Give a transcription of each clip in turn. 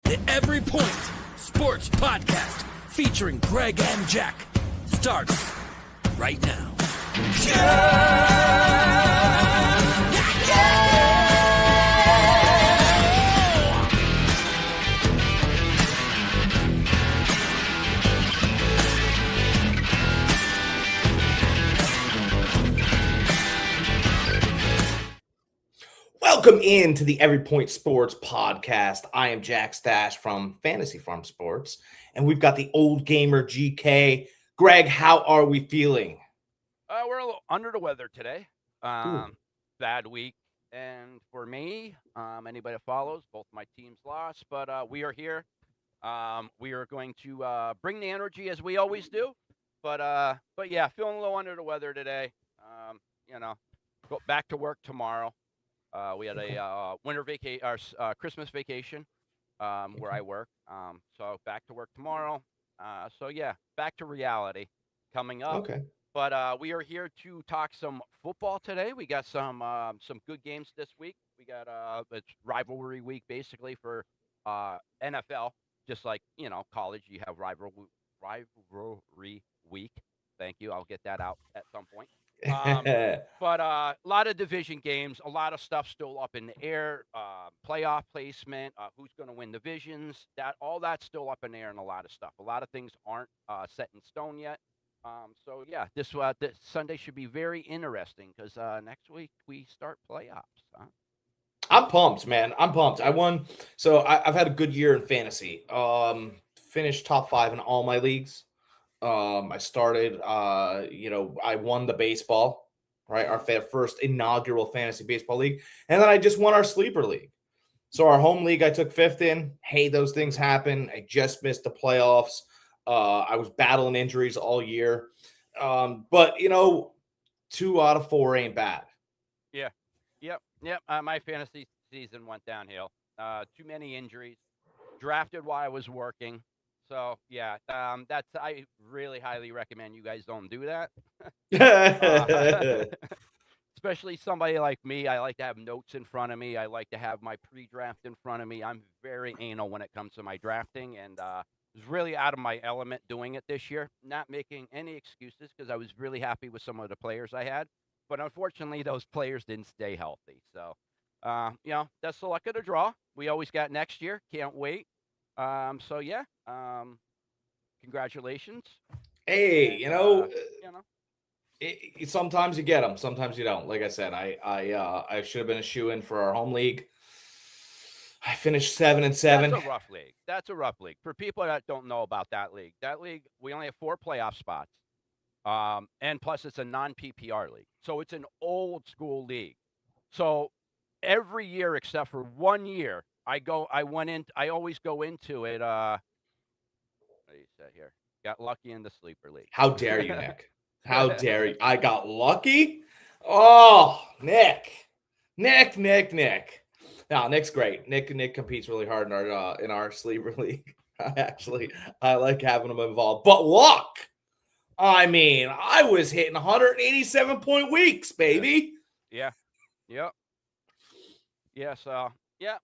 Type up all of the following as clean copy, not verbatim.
The Every Point Sports Podcast featuring Greg and Jack starts right now. Welcome into the Every Point Sports Podcast. I am Jack Stache from Fantasy Farm Sports, and we've got the old gamer GK. Greg, how are we feeling? We're a little under the weather today. Bad week. And for me, anybody that follows, both my teams lost, but we are here. We are going to bring the energy as we always do. But yeah, feeling a little under the weather today. Go back to work tomorrow. We had a Christmas vacation where I work. So back to work tomorrow. So yeah, back to reality coming up. Okay. But we are here to talk some football today. We got some good games this week. We got it's rivalry week basically for NFL, just like college. You have rivalry week. Thank you. I'll get that out at some point. But a lot of division games, a lot of stuff still up in the air. Playoff placement, who's going to win divisions, all that's still up in the air, and a lot of stuff. A lot of things aren't set in stone yet. So yeah, this Sunday should be very interesting because next week we start playoffs. I'm pumped, man. I'm pumped. I won. So I've had a good year in fantasy. Finished top 5 in all my leagues. I started, I won the baseball, right? Our first inaugural fantasy baseball league. And then I just won our sleeper league. So our home league, I took 5th in. Hey, those things happen. I just missed the playoffs. I was battling injuries all year. But 2 out of 4 ain't bad. Yeah. Yep. My fantasy season went downhill. Too many injuries. Drafted while I was working. So yeah, I really highly recommend you guys don't do that. Especially somebody like me. I like to have notes in front of me. I like to have my pre-draft in front of me. I'm very anal when it comes to my drafting, and was really out of my element doing it this year. Not making any excuses because I was really happy with some of the players I had, but unfortunately those players didn't stay healthy. So that's the luck of the draw. We always got next year. Can't wait. So yeah, congratulations. Hey, sometimes you get them, sometimes you don't. Like I said, I should have been a shoe-in for our home league. I finished 7-7. That's a rough league. For people that don't know about that league, we only have 4 playoff spots. And plus it's a non-PPR league. So it's an old school league. So every year except for 1 year, I always go into it. What do you say here? Got lucky in the sleeper league. How dare you, Nick? How dare you? I got lucky? Oh, Nick. No, Nick's great. Nick competes really hard in our sleeper league. I like having him involved. But luck. I mean, I was hitting 187-point weeks, baby. Yeah. Yep. Yeah, so yeah.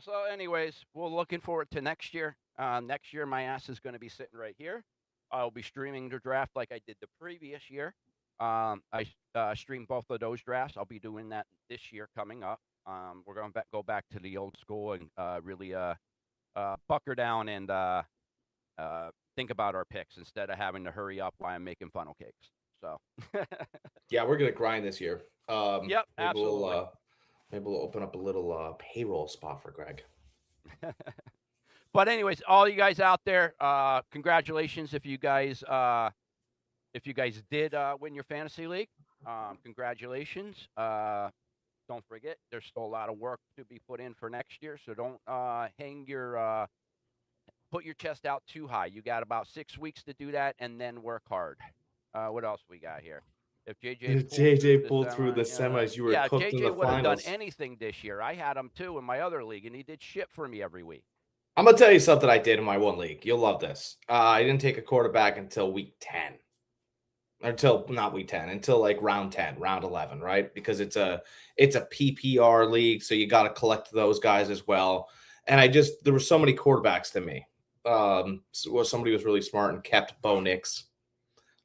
So anyways, we're looking forward to next year. Next year, my ass is going to be sitting right here. I'll be streaming the draft like I did the previous year. I streamed both of those drafts. I'll be doing that this year coming up. We're going to go back to the old school and really bucker down and think about our picks instead of having to hurry up while I'm making funnel cakes. So yeah, we're going to grind this year. Yep, absolutely. Maybe we'll open up a little payroll spot for Greg. But anyways, all you guys out there, congratulations if you guys did win your fantasy league. Congratulations. Don't forget, there's still a lot of work to be put in for next year. So don't put your chest out too high. You got about 6 weeks to do that, and then work hard. What else we got here? If JJ pulled through the semis, you were cooked JJ in the would have finals. done anything this year. I had him too in my other league, and he did shit for me every week. I'm gonna tell you something I did in my one league. You'll love this. I didn't take a quarterback until week 10. Until not week 10, until like round 10, round 11, right? Because it's a PPR league, so you got to collect those guys as well. And there were so many quarterbacks to me. Somebody was really smart and kept Bo Nix.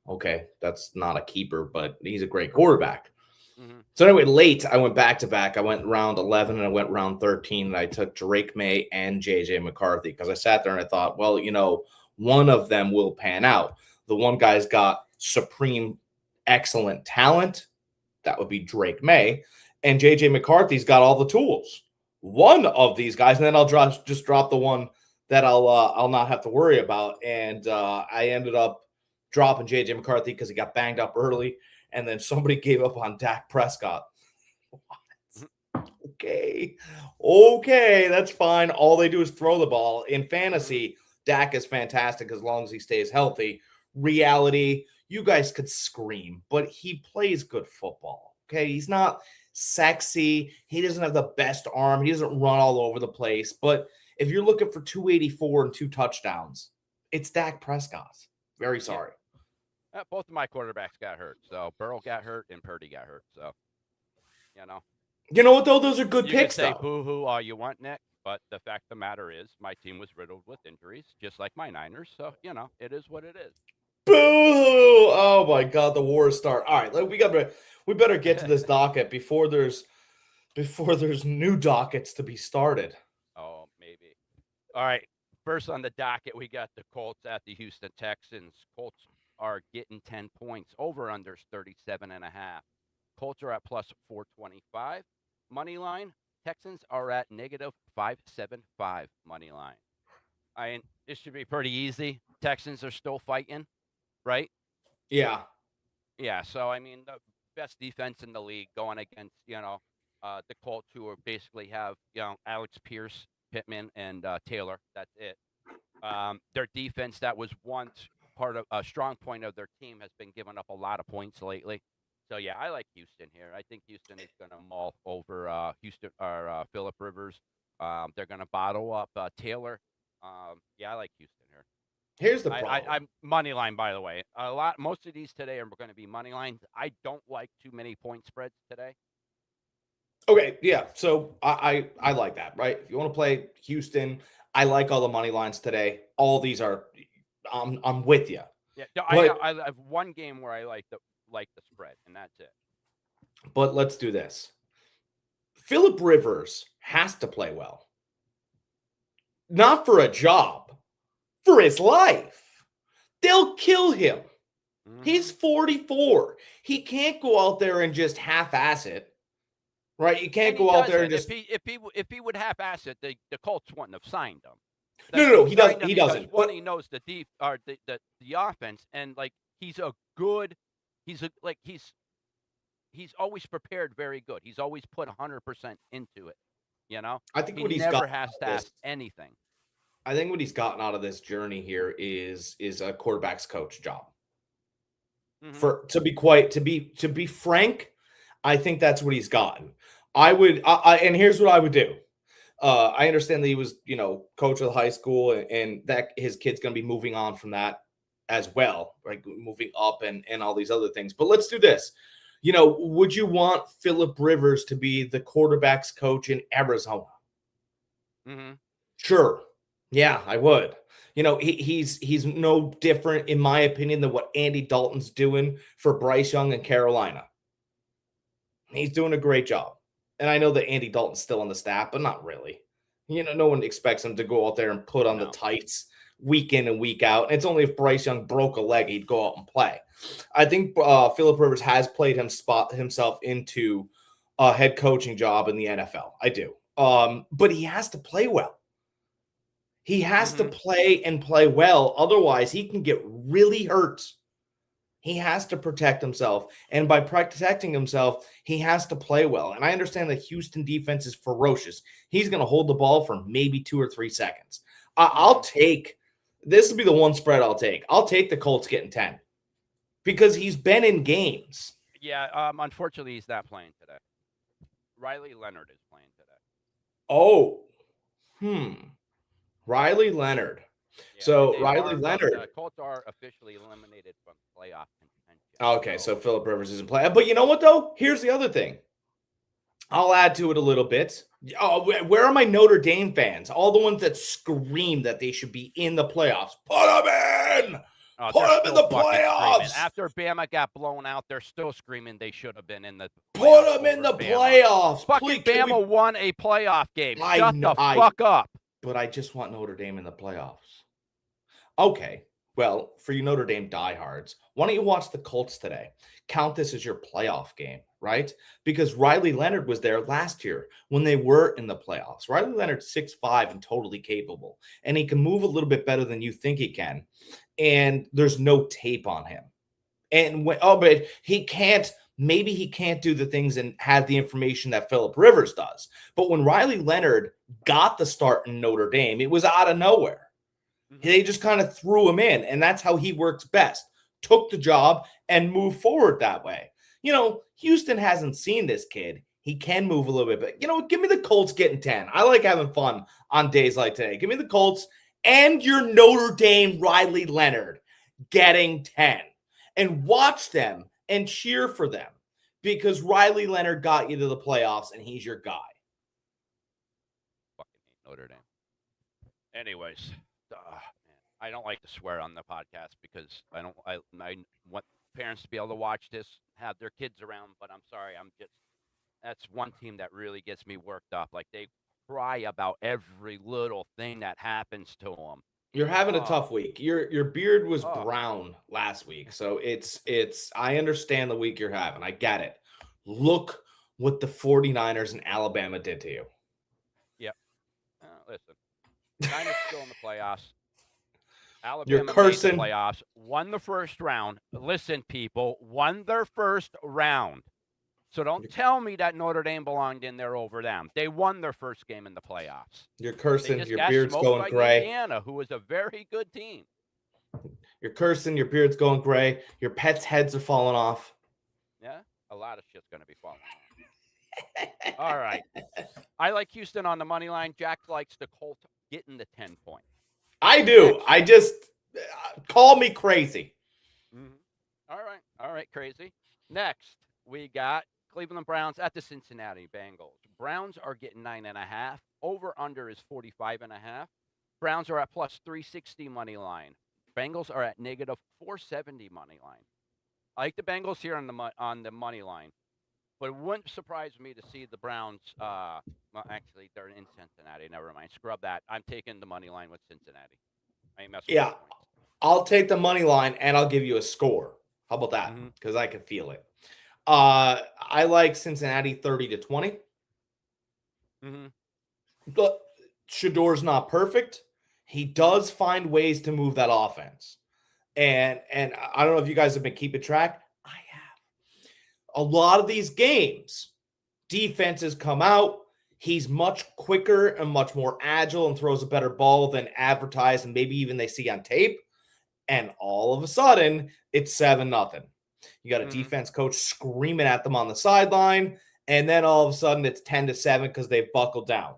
Okay, that's not a keeper, but he's a great quarterback. Mm-hmm. So anyway, late, I went back to back. I went round 11 and I went round 13, and I took Drake May and J.J. McCarthy because I sat there and I thought, well, one of them will pan out. The one guy's got supreme excellent talent. That would be Drake May. And J.J. McCarthy's got all the tools. One of these guys, and then I'll just drop the one that I'll not have to worry about. And I ended up dropping J.J. McCarthy because he got banged up early, and then somebody gave up on Dak Prescott. Okay, that's fine. All they do is throw the ball. In fantasy, Dak is fantastic as long as he stays healthy. Reality, you guys could scream, but he plays good football. Okay, he's not sexy. He doesn't have the best arm. He doesn't run all over the place. But if you're looking for 284 and 2 touchdowns, it's Dak Prescott. Very sorry. Yeah. Both of my quarterbacks got hurt. So Burrow got hurt and Purdy got hurt. So, You know what, though? Those are good picks, You can say boo-hoo all you want, Nick, but the fact of the matter is my team was riddled with injuries, just like my Niners. So, it is what it is. Boo! Oh, my God, the war is starting. All right, we better get to this docket before there's new dockets to be started. Oh, maybe. All right, first on the docket, we got the Colts at the Houston Texans. Colts are getting 10 points. Over-unders 37.5. Colts are at plus 425. Money line, Texans are at negative 575 money line. I mean, this should be pretty easy. Texans are still fighting, right? Yeah. Yeah, so, I mean, the best defense in the league going against, the Colts, who are basically have, Alex Pierce, Pittman, and Taylor. That's it. Their defense that was once part of a strong point of their team has been giving up a lot of points lately. So, yeah, I like Houston here. I think Houston is going to maul over Phillip Rivers. They're going to bottle up Taylor. Yeah, I like Houston here. Here's the problem. I'm money line, by the way. Most of these today are going to be money lines. I don't like too many point spreads today. Okay, yeah. So I like that, right? If you want to play Houston, I like all the money lines today. All these are, I'm with you. Yeah, I have one game where I like the spread, and that's it. But let's do this. Phillip Rivers has to play well. Not for a job, for his life. They'll kill him. Mm-hmm. He's 44. He can't go out there and just half-ass it. Right? You can't go out there and just... If he would half-ass it, the Colts wouldn't have signed him. No, he doesn't. He doesn't. One, he knows the offense, and he's always prepared very good. He's always put 100% into it. I think he never has to ask anything. I think what he's gotten out of this journey here is a quarterback's coach job. Mm-hmm. To be frank, I think that's what he's gotten. And here's what I would do. I understand that he was, coach of the high school, and that his kid's going to be moving on from that as well, right? Moving up and all these other things. But let's do this. Would you want Phillip Rivers to be the quarterback's coach in Arizona? Mm-hmm. Sure. Yeah, I would. He's no different, in my opinion, than what Andy Dalton's doing for Bryce Young in Carolina. He's doing a great job. And I know that Andy Dalton's still on the staff, but not really. No one expects him to go out there and put on the tights week in and week out. And it's only if Bryce Young broke a leg, he'd go out and play. I think Phillip Rivers has played himself into a head coaching job in the NFL. I do. But he has to play well. He has to play well. Otherwise, he can get really hurt. He has to protect himself. And by protecting himself, he has to play well. And I understand the Houston defense is ferocious. He's going to hold the ball for maybe 2 or 3 seconds. This will be the one spread I'll take. I'll take the Colts getting 10 because he's been in games. Yeah, unfortunately, he's not playing today. Riley Leonard is playing today. Oh, Riley Leonard. Yeah, so Riley Leonard. The Colts are officially eliminated from playoff contention. Okay, so Phillip Rivers isn't playing. But you know what, though? Here's the other thing. I'll add to it a little bit. Oh, where are my Notre Dame fans? All the ones that scream that they should be in the playoffs. Put them in! Oh, Put they're them in still the fucking screaming. playoffs! After Bama got blown out, they're still screaming they should have been in the Put playoffs them in over the Bama. playoffs! Fucking Please, can we? Bama won a playoff game. I Shut know, the fuck up. but I just want Notre Dame in the playoffs. Okay, well, for you Notre Dame diehards, why don't you watch the Colts today? Count this as your playoff game, right? Because Riley Leonard was there last year when they were in the playoffs. Riley Leonard's 6'5" and totally capable, and he can move a little bit better than you think he can. And there's no tape on him. And but he can't. Maybe he can't do the things and have the information that Phillip Rivers does. But when Riley Leonard got the start in Notre Dame, it was out of nowhere. They just kind of threw him in, and that's how he works best. Took the job and moved forward that way. Houston hasn't seen this kid. He can move a little bit, but give me the Colts getting 10. I like having fun on days like today. Give me the Colts and your Notre Dame Riley Leonard getting 10. And watch them and cheer for them because Riley Leonard got you to the playoffs and he's your guy. Fucking hate Notre Dame. Anyways, man, I don't like to swear on the podcast because I want parents to be able to watch this, have their kids around. But I'm sorry, that's one team that really gets me worked up. Like they cry about every little thing that happens to them. You're having a tough week. Your beard was brown last week, so it's. I understand the week you're having. I get it. Look what the 49ers and Alabama did to you. Yep. Listen, Niners still in the playoffs. Alabama You're cursing. made the playoffs, won the first round. Listen, people, won their first round. So don't tell me that Notre Dame belonged in there over them. They won their first game in the playoffs. You're cursing. They just Your got beard's smoked going by gray. Indiana, who was a very good team. You're cursing. Your beard's going gray. Your pets' heads are falling off. Yeah, a lot of shit's going to be falling off. All right. I like Houston on the money line. Jack likes the Colts getting the 10 points. I do. I just call me crazy. Mm-hmm. All right, crazy. Next, we got Cleveland Browns at the Cincinnati Bengals. Browns are getting 9.5. Over under is 45.5. Browns are at plus 360 money line. Bengals are at negative 470 money line. I like the Bengals here on the money line, but it wouldn't surprise me to see the Browns. Well, actually, they're in Cincinnati. Never mind. Scrub that. I'm taking the money line with Cincinnati. I ain't messing with points. I'll take the money line and I'll give you a score. How about that? Because I can feel it. I like Cincinnati 30-20. But Shador's not perfect. He does find ways to move that offense. And I don't know if you guys have been keeping track. I have. A lot of these games, defenses come out. He's much quicker and much more agile and throws a better ball than advertised and maybe even they see on tape. And all of a sudden, it's 7-0. You got a defense coach screaming at them on the sideline. And then all of a sudden, it's 10-7 because they've buckled down.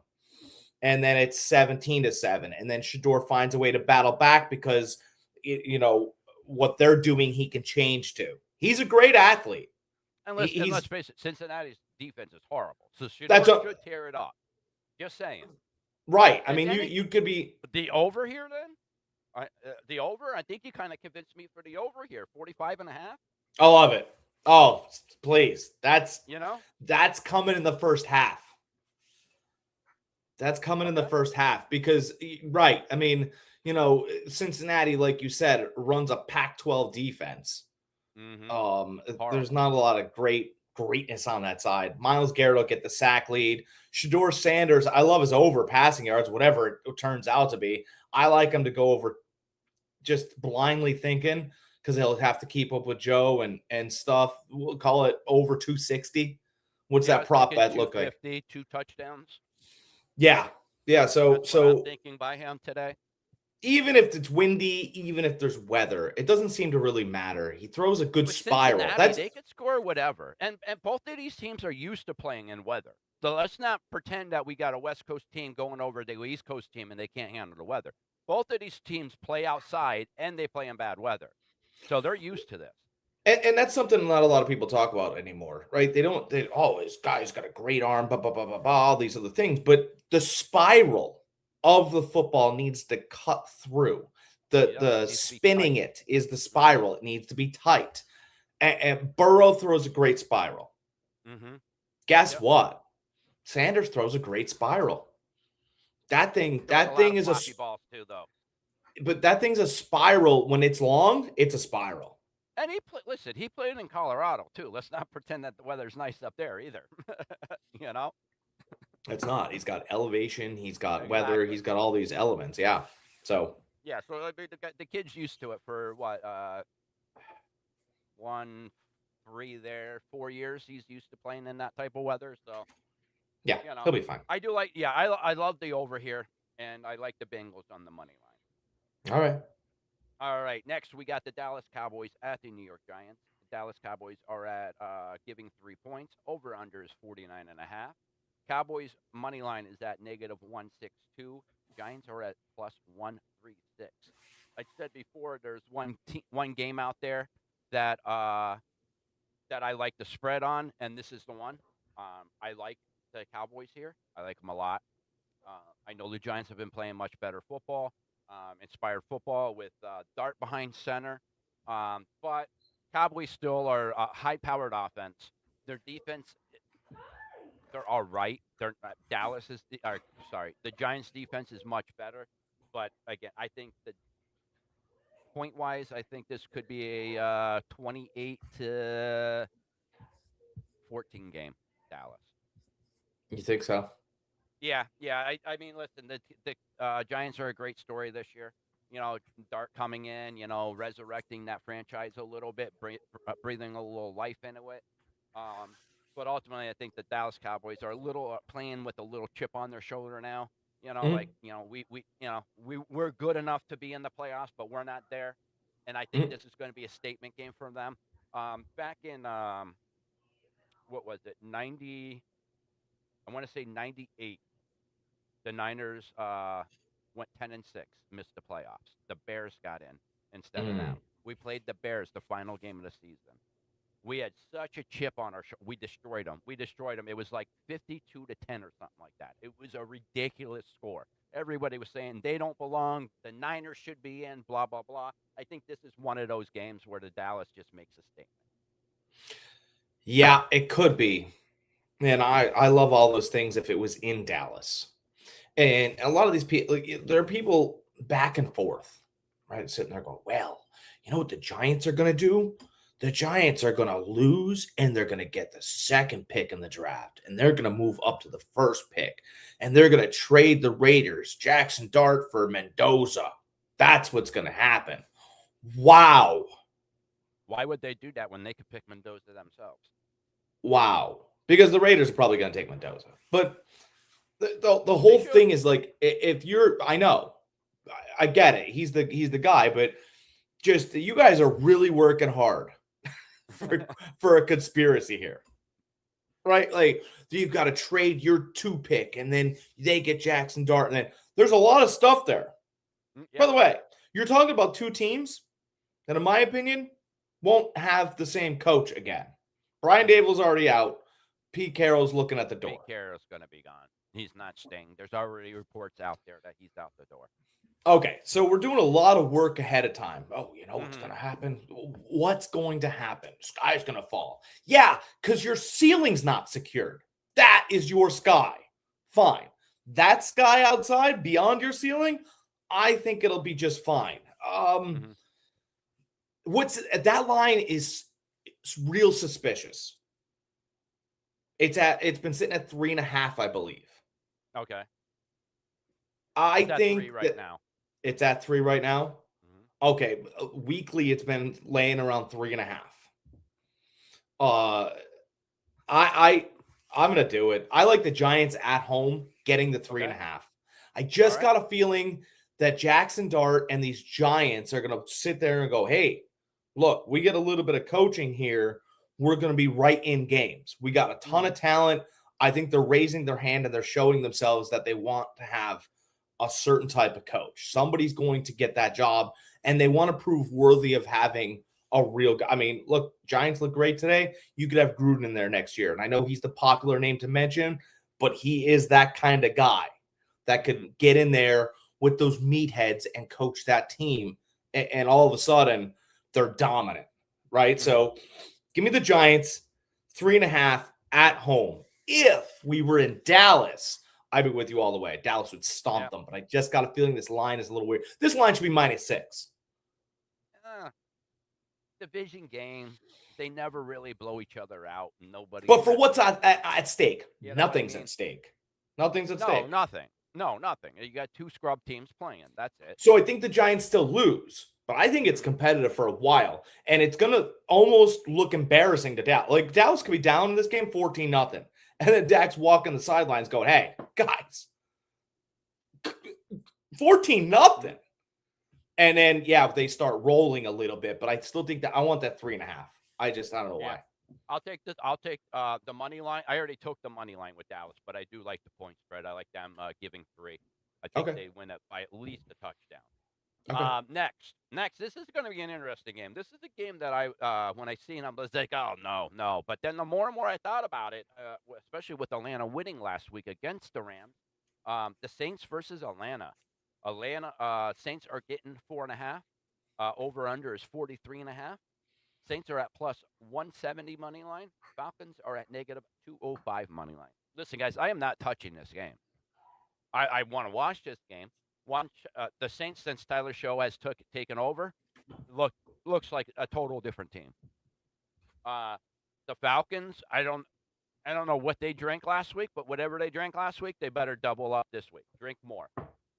And then it's 17-7. And then Shador finds a way to battle back because, what they're doing, he can change to. He's a great athlete. And let's face it, Cincinnati's defense is horrible. So Shador should tear it up. Just saying. Right. I mean, you could be. The over here then? The over? I think you kind of convinced me for the over here. 45.5? I love it. Oh, please. That's coming in the first half. That's coming in the first half because, right. I mean, Cincinnati, like you said, runs a Pac-12 defense. There's not a lot of greatness on that side. Myles Garrett will get the sack lead. Shador Sanders, I love his over passing yards, whatever it turns out to be. I like him to go over just blindly thinking because he'll have to keep up with Joe and stuff. We'll call it over 260. What's that prop bet look like? 2 touchdowns. Yeah. So I'm thinking by him today. Even if it's windy, even if there's weather, it doesn't seem to really matter. He throws a good spiral. They could score whatever. And both of these teams are used to playing in weather. So let's not pretend that we got a West Coast team going over the East Coast team and they can't handle the weather. Both of these teams play outside and they play in bad weather. So they're used to this. And that's something not a lot of people talk about anymore, right? This guy's got a great arm, blah, blah, blah, blah, blah, all these other things. But the spiral of the football needs to cut through. The Yep, the needs to be spinning tight. it is the Mhm, spiral. It needs to be tight. And Burrow throws a great spiral. mhm. Guess Yep. what? Sanders throws a great spiral. That thing, Throws a that lot thing of is a, floppy balls too, though. but that thing's a spiral. When it's long, it's a spiral. And listen, he played in Colorado too. Let's not pretend that the weather's nice up there either. you know? It's not. He's got elevation. He's got weather. Exactly. He's got all these elements. Yeah. So Yeah, so I mean, the kid's used to it for what, 1, 3 there, 4 years. He's used to playing in that type of weather. So, yeah, you know, he'll be fine. I do like, yeah, I love the over here, and I like the Bengals on the money line. All right. All right, next we got the Dallas Cowboys at the New York Giants. The Dallas Cowboys are at giving 3 points. Over under is 49.5. Cowboys money line is at -162. Giants are at +136. I said before, there's one game out there that that I like the spread on, and this is the one. I like the Cowboys here. I like them a lot. I know the Giants have been playing much better football, inspired football with Dart behind center. But Cowboys still are a high-powered offense. Their defense, they're all right. Dallas is, the Giants' defense is much better. But again, I think that point-wise, I think this could be a 28-14 game, Dallas. You think so? Yeah, yeah. I mean, listen, the Giants are a great story this year. You know, Dart coming in, resurrecting that franchise a little bit, breathing a little life into it. Um, but ultimately, I think the Dallas Cowboys are a little playing with a little chip on their shoulder now. Mhm. We're good enough to be in the playoffs, but we're not there. And I think Mhm. this is going to be a statement game for them. Back in what was it, 90? I want to say 98. The Niners went 10-6, missed the playoffs. The Bears got in instead of Mm. them. We played the Bears the final game of the season. We had such a chip on our shoulder. We destroyed them. It was like 52-10 or something like that. It was a ridiculous score. Everybody was saying they don't belong. The Niners should be in. Blah blah blah. I think this is one of those games where the Dallas just makes a statement. Yeah, it could be. And I love all those things if it was in Dallas. And a lot of these people, there are people back and forth, right? Sitting there going, well, you know what the Giants are going to do? The Giants are going to lose and they're going to get the second pick in the draft and they're going to move up to the first pick and they're going to trade the Raiders, Jackson Dart for Mendoza. That's what's going to happen. Wow. Why would they do that when they could pick Mendoza themselves? Wow. Because the Raiders are probably going to take Mendoza. But the They whole should. thing is like, if you're, I know, I get it. He's the guy, but just you guys are really working hard for a conspiracy here, right? Like you've got to trade your 2 pick, and then they get Jackson Dart, and then there's a lot of stuff there. Yeah. By the way, you're talking about 2 teams that, in my opinion, won't have the same coach again. Brian Dable's already out. Pete Carroll's looking at the door. Pete Carroll's going to be gone. He's not staying. There's already reports out there that he's out the door. Okay, so we're doing a lot of work ahead of time. Oh, you know what's Mhm. going to happen? What's going to happen? Sky's going to fall. Yeah, because your ceiling's not secured. That is your sky. Fine. That sky outside, beyond your ceiling, I think it'll be just fine. Mhm. What's that line is real suspicious. It's been sitting at 3.5, I believe. Okay. I It's at 3 think right that now. it's at 3 right now. Mhm. Okay, weekly it's been laying around 3.5. Uh, I'm gonna do it. I like the Giants at home getting the 3.5. I just All right. got a feeling that Jackson Dart and these Giants are gonna sit there and go, "Hey, look, we get a little bit of coaching here. We're gonna be right in games. We got a ton of talent. I think they're raising their hand and they're showing themselves that they want to have a certain type of coach. Somebody's going to get that job, and they want to prove worthy of having a real guy. I mean, look, Giants look great today. You could have Gruden in there next year. And I know he's the popular name to mention, but he is that kind of guy that could get in there with those meatheads and coach that team. And all of a sudden, they're dominant, right? So give me the Giants, 3.5 at home. If we were in Dallas, I'd be with you all the way. Dallas would stomp them, but I just got a feeling this line is a little weird. This line should be -6. Division game. They never really blow each other out. Nobody. But for what's at stake? You know Nothing's what I mean? at stake. Nothing's at stake. Nothing. No, nothing. You got 2 scrub teams playing. That's it. So I think the Giants still lose, but I think it's competitive for a while, and it's going to almost look embarrassing to Dallas. Like, Dallas could be down in this game 14-0, and then Dak's walking the sidelines going, hey, guys, 14-0. And then, they start rolling a little bit, but I still think that I want that 3.5. I don't know why. I'll take the money line. I already took the money line with Dallas, but I do like the point spread. I like them giving 3. I think they win it by at least a touchdown. Okay. Next, this is going to be an interesting game. This is a game that I when I seen, I was like, oh no. But then the more and more I thought about it, especially with Atlanta winning last week against the Rams, the Saints versus Atlanta. Saints are getting 4.5. Over under is 43.5. Saints are at plus 170 money line. Falcons are at -205 money line. Listen, guys, I am not touching this game. I want to watch this game. The Saints, since Tyler Show has taken over, looks like a total different team. The Falcons, I don't know what they drank last week, but whatever they drank last week, they better double up this week. Drink more.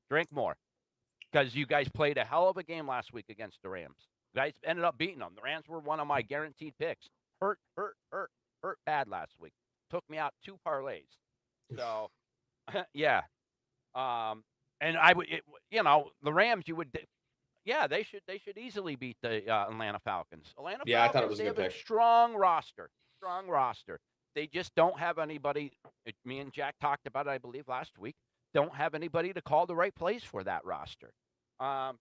Because you guys played a hell of a game last week against the Rams. You guys ended up beating them. The Rams were one of my guaranteed picks. Hurt bad last week. Took me out 2 parlays. So, yeah. And I would, the Rams, they should easily beat the Atlanta Falcons. Falcons, I thought it was a good have pick. a strong roster. They just don't have anybody. Me and Jack talked about it, I believe, last week. Don't have anybody to call the right plays for that roster.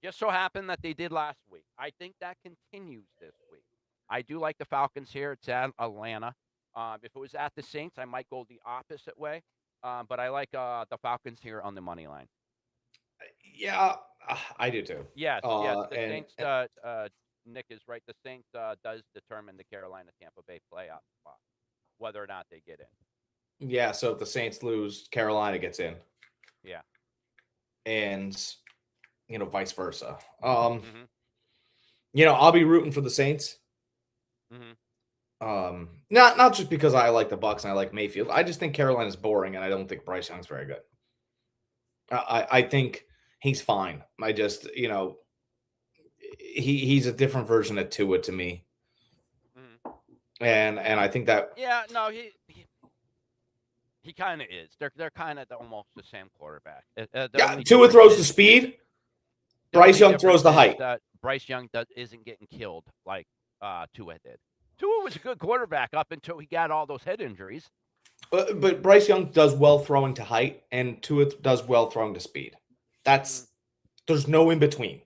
Just so happened that they did last week. I think that continues this week. I do like the Falcons here. It's at Atlanta. If it was at the Saints, I might go the opposite way. But I like the Falcons here on the money line. Yeah, I do too. Yes. The Saints. Nick is right. The Saints does determine the Carolina-Tampa Bay playoff spot, whether or not they get in. Yeah. So if the Saints lose, Carolina gets in. Yeah. And vice versa. I'll be rooting for the Saints. Not just because I like the Bucs and I like Mayfield. I just think Carolina's boring, and I don't think Bryce Young's very good. I think he's fine. I just, he's a different version of Tua to me. And I think that he kind of is. They're kind of almost the same quarterback. Tua throws the speed. Bryce Young throws the height. Bryce Young isn't getting killed like Tua did. Tua was a good quarterback up until he got all those head injuries. But Bryce Young does well throwing to height, and Tua does well throwing to speed. There's no in between.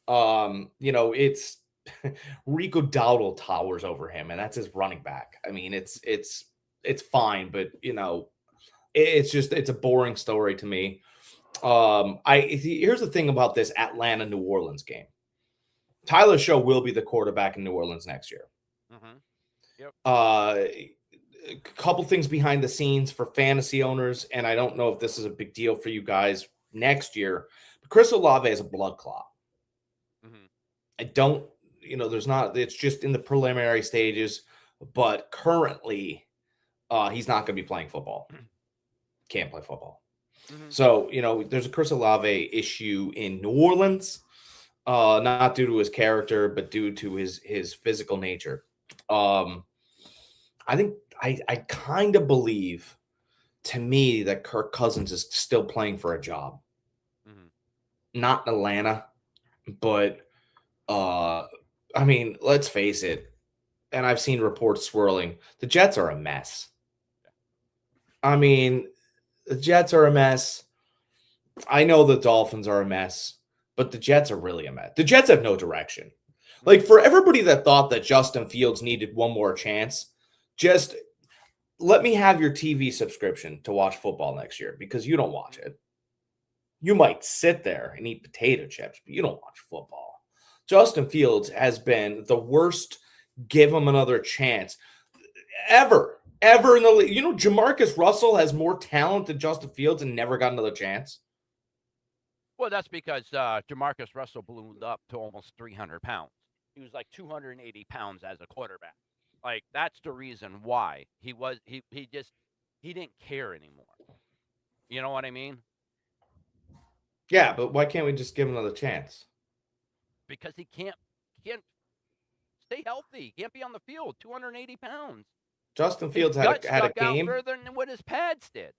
It's Rico Dowdle towers over him, and that's his running back. I mean, it's fine, but it's a boring story to me. Here's the thing about this Atlanta New Orleans game. Tyler Show will be the quarterback in New Orleans next year. Yep. A couple things behind the scenes for fantasy owners, and I don't know if this is a big deal for you guys next year, but Chris Olave is a blood clot. I don't, it's just in the preliminary stages, but currently he's not going to be playing football. Can't play football. So, there's a Chris Olave issue in New Orleans, not due to his character, but due to his physical nature. I think I kind of believe, to me, that Kirk Cousins is still playing for a job. Not in Atlanta, but let's face it, and I've seen reports swirling, the Jets are a mess. The Jets are a mess. I know the Dolphins are a mess, but the Jets are really a mess. The Jets have no direction. Like, for everybody that thought that Justin Fields needed one more chance, just let me have your TV subscription to watch football next year, because you don't watch it. You might sit there and eat potato chips, but you don't watch football. Justin Fields has been the worst give him another chance ever in the league. Jamarcus Russell has more talent than Justin Fields and never got another chance. Well, that's because Jamarcus Russell ballooned up to almost 300 pounds. He was like 280 pounds as a quarterback. Like, that's the reason why he didn't care anymore. You know what I mean? Yeah, but why can't we just give him another chance? Because he can't stay healthy. He can't be on the field. 280 pounds. Justin Fields had a game out further than what his pads did.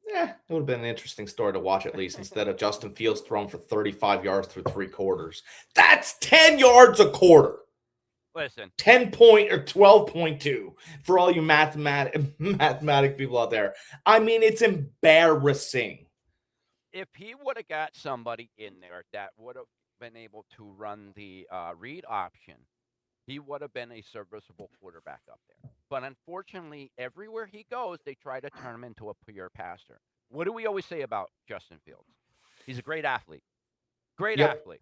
Yeah, it would have been an interesting story to watch, at least, instead of Justin Fields throwing for 35 yards through 3 quarters. That's 10 yards a quarter. Listen, 10 point or 12.2 for all you mathematic people out there. I mean, it's embarrassing. If he would have got somebody in there that would have been able to run the read option, he would have been a serviceable quarterback up there. But unfortunately, everywhere he goes, they try to turn him into a pure passer. What do we always say about Justin Fields? He's a great athlete. Great athlete.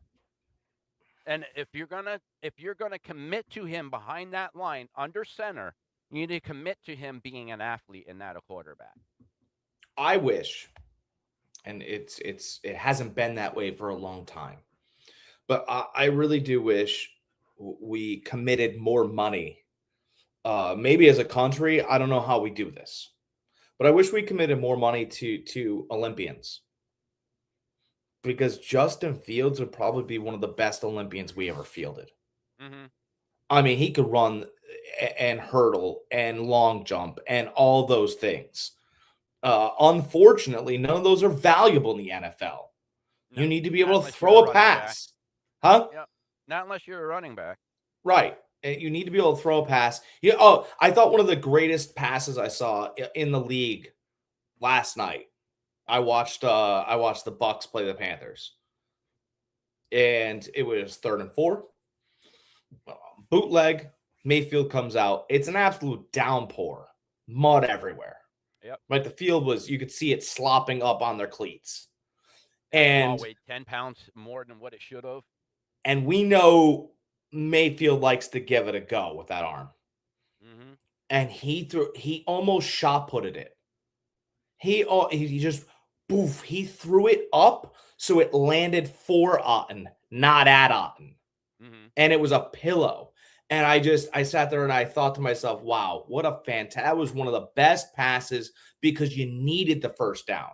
And if you're gonna commit to him behind that line under center, you need to commit to him being an athlete and not a quarterback. I wish, and it hasn't been that way for a long time, but I really do wish we committed more money. Maybe as a country, I don't know how we do this, but I wish we committed more money to Olympians, because Justin Fields would probably be one of the best Olympians we ever fielded. Mm-hmm. I mean, he could run and hurdle and long jump and all those things. Unfortunately, none of those are valuable in the NFL. No, you need to be able to throw a pass. Huh? Yep. Not unless you're a running back. Right. You need to be able to throw a pass. I thought one of the greatest passes I saw in the league last night. I watched the Bucks play the Panthers, and it was 3rd and 4. Bootleg. Mayfield comes out. It's an absolute downpour, mud everywhere. Yep. Right. The field you could see it slopping up on their cleats, and weighed 10 pounds more than what it should have. And we know Mayfield likes to give it a go with that arm. Mm-hmm. And he almost shot putted it. He just boof. He threw it up so it landed for Otten, not at Otten. Mm-hmm. And it was a pillow. And I sat there and I thought to myself, wow, what a fantastic. That was one of the best passes, because you needed the first down.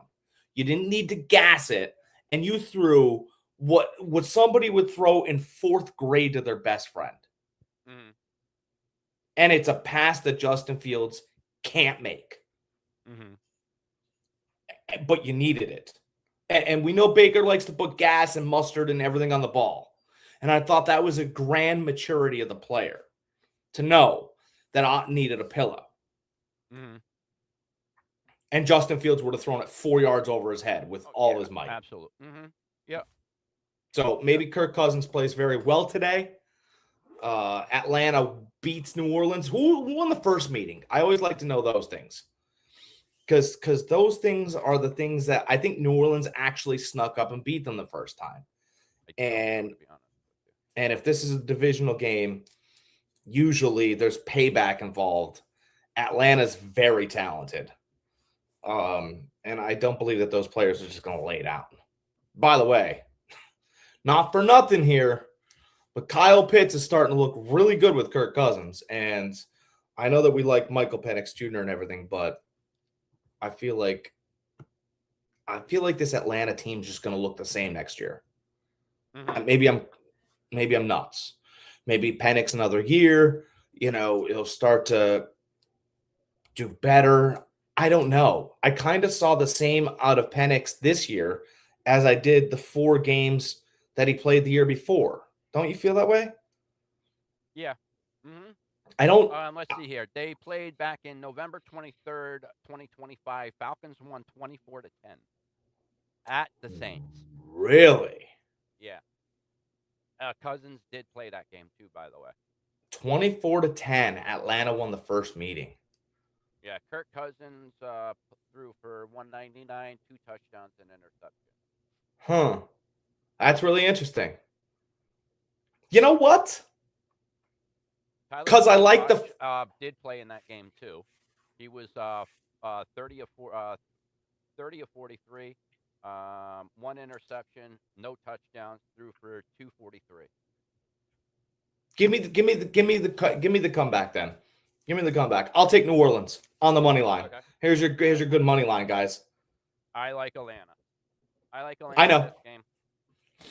You didn't need to gas it. And you threw what somebody would throw in 4th grade to their best friend. Mm-hmm. And it's a pass that Justin Fields can't make. Mm-hmm. But you needed it. And we know Baker likes to put gas and mustard and everything on the ball. And I thought that was a grand maturity of the player to know that Otten needed a pillow. Mm-hmm. And Justin Fields would have thrown it 4 yards over his head with all his might. Absolutely. Mm-hmm. Yeah. So maybe Kirk Cousins plays very well today. Atlanta beats New Orleans. Who won the first meeting? I always like to know those things. Because those things are the things that I think New Orleans actually snuck up and beat them the first time. And if this is a divisional game, usually there's payback involved. Atlanta's very talented. And I don't believe that those players are just going to lay it out. By the way, not for nothing here, but Kyle Pitts is starting to look really good with Kirk Cousins. And I know that we like Michael Penix Jr. and everything, but I feel like this Atlanta team's just going to look the same next year. Mm-hmm. Maybe I'm nuts. Maybe Penix another year, it'll start to do better. I don't know. I kind of saw the same out of Penix this year as I did the 4 games that he played the year before. Don't you feel that way? Yeah. Mm-hmm. I don't. Let's see here. They played back in November 23rd, 2025. Falcons won 24-10 at the Saints. Really? Yeah. Cousins did play that game too, by the way. 24-10. Atlanta won the first meeting. Yeah, Kirk Cousins threw for 199, 2 touchdowns and interception. Huh. That's really interesting. You know what? Tyler Because I like the did play in that game too. He was 30 of 43, 1 interception, no touchdowns, threw for 243. give me the comeback then. Give me the comeback. I'll take New Orleans on the money line. Okay. Here's your good money line, guys. I like Atlanta. I know. This game.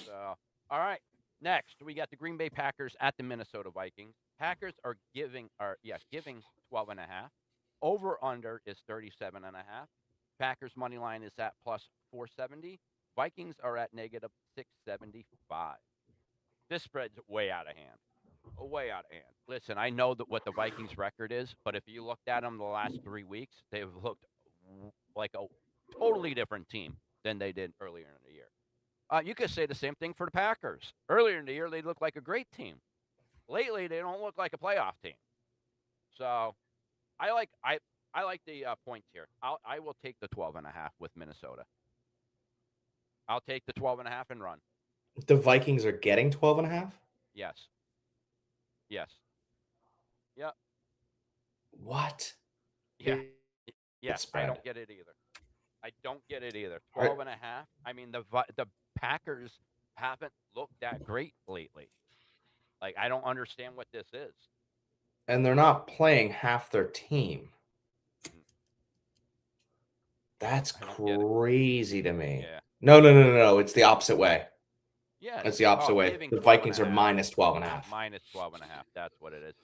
So, all right. Next, we got the Green Bay Packers at the Minnesota Vikings. Packers are giving 12.5. Over under is 37.5. Packers money line is at plus 470. Vikings are at negative 675. This spread's way out of hand. Way out of hand. Listen, I know that what the Vikings record is, but if you looked at them the last 3 weeks, they've looked like a totally different team than they did earlier in the year. You could say the same thing for the Packers. Earlier in the year, they looked like a great team. Lately, they don't look like a playoff team. So, I like the points here. I will take the 12.5 with Minnesota. I'll take the 12.5 and run. The Vikings are getting 12.5? Yes. Yes. Yep. What? Yeah. Yes. I Spread. don't get it either. 12.5. I mean, the Packers haven't looked that great lately. Like, I don't understand what this is. And they're not playing half their team. That's crazy to me. Yeah. No. It's the opposite way. Yeah. It's the opposite way. The Vikings are minus 12.5. Minus 12.5. That's what it is.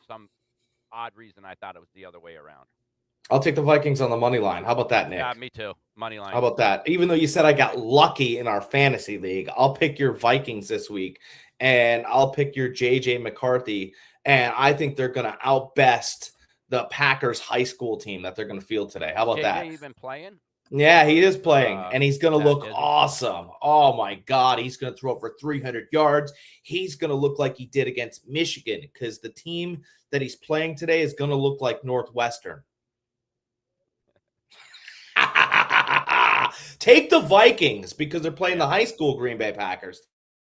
Some odd reason I thought it was the other way around. I'll take the Vikings on the money line. How about that, Nick? Yeah, me too. Money line. How about that? Even though you said I got lucky in our fantasy league, I'll pick your Vikings this week, and I'll pick your JJ McCarthy, and I think they're going to outbest the Packers high school team that they're going to field today. How about that? JJ even playing? Yeah, he is playing, and he's going to look is he? awesome. Oh, my God. He's going to throw for 300 yards. He's going to look like he did against Michigan because the team that he's playing today is going to look like Northwestern. Take the Vikings because they're playing the high school Green Bay Packers.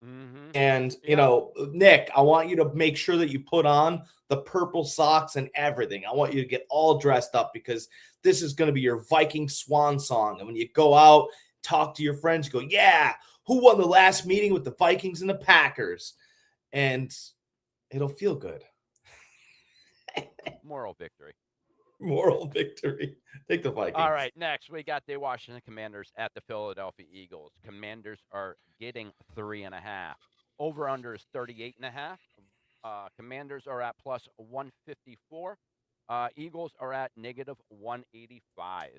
Mm-hmm. And, you know, Nick, I want you to make sure that you put on the purple socks and everything. I want you to get all dressed up because this is going to be your Viking swan song. And when you go out, talk to your friends, you go, yeah, who won the last meeting with the Vikings and the Packers? And it'll feel good. Moral victory. Moral victory. Take the Vikings. All right, next we got the Washington Commanders at the Philadelphia Eagles. Commanders are getting 3.5. Over under is 38.5. Commanders are at plus 154. Eagles are at negative 185.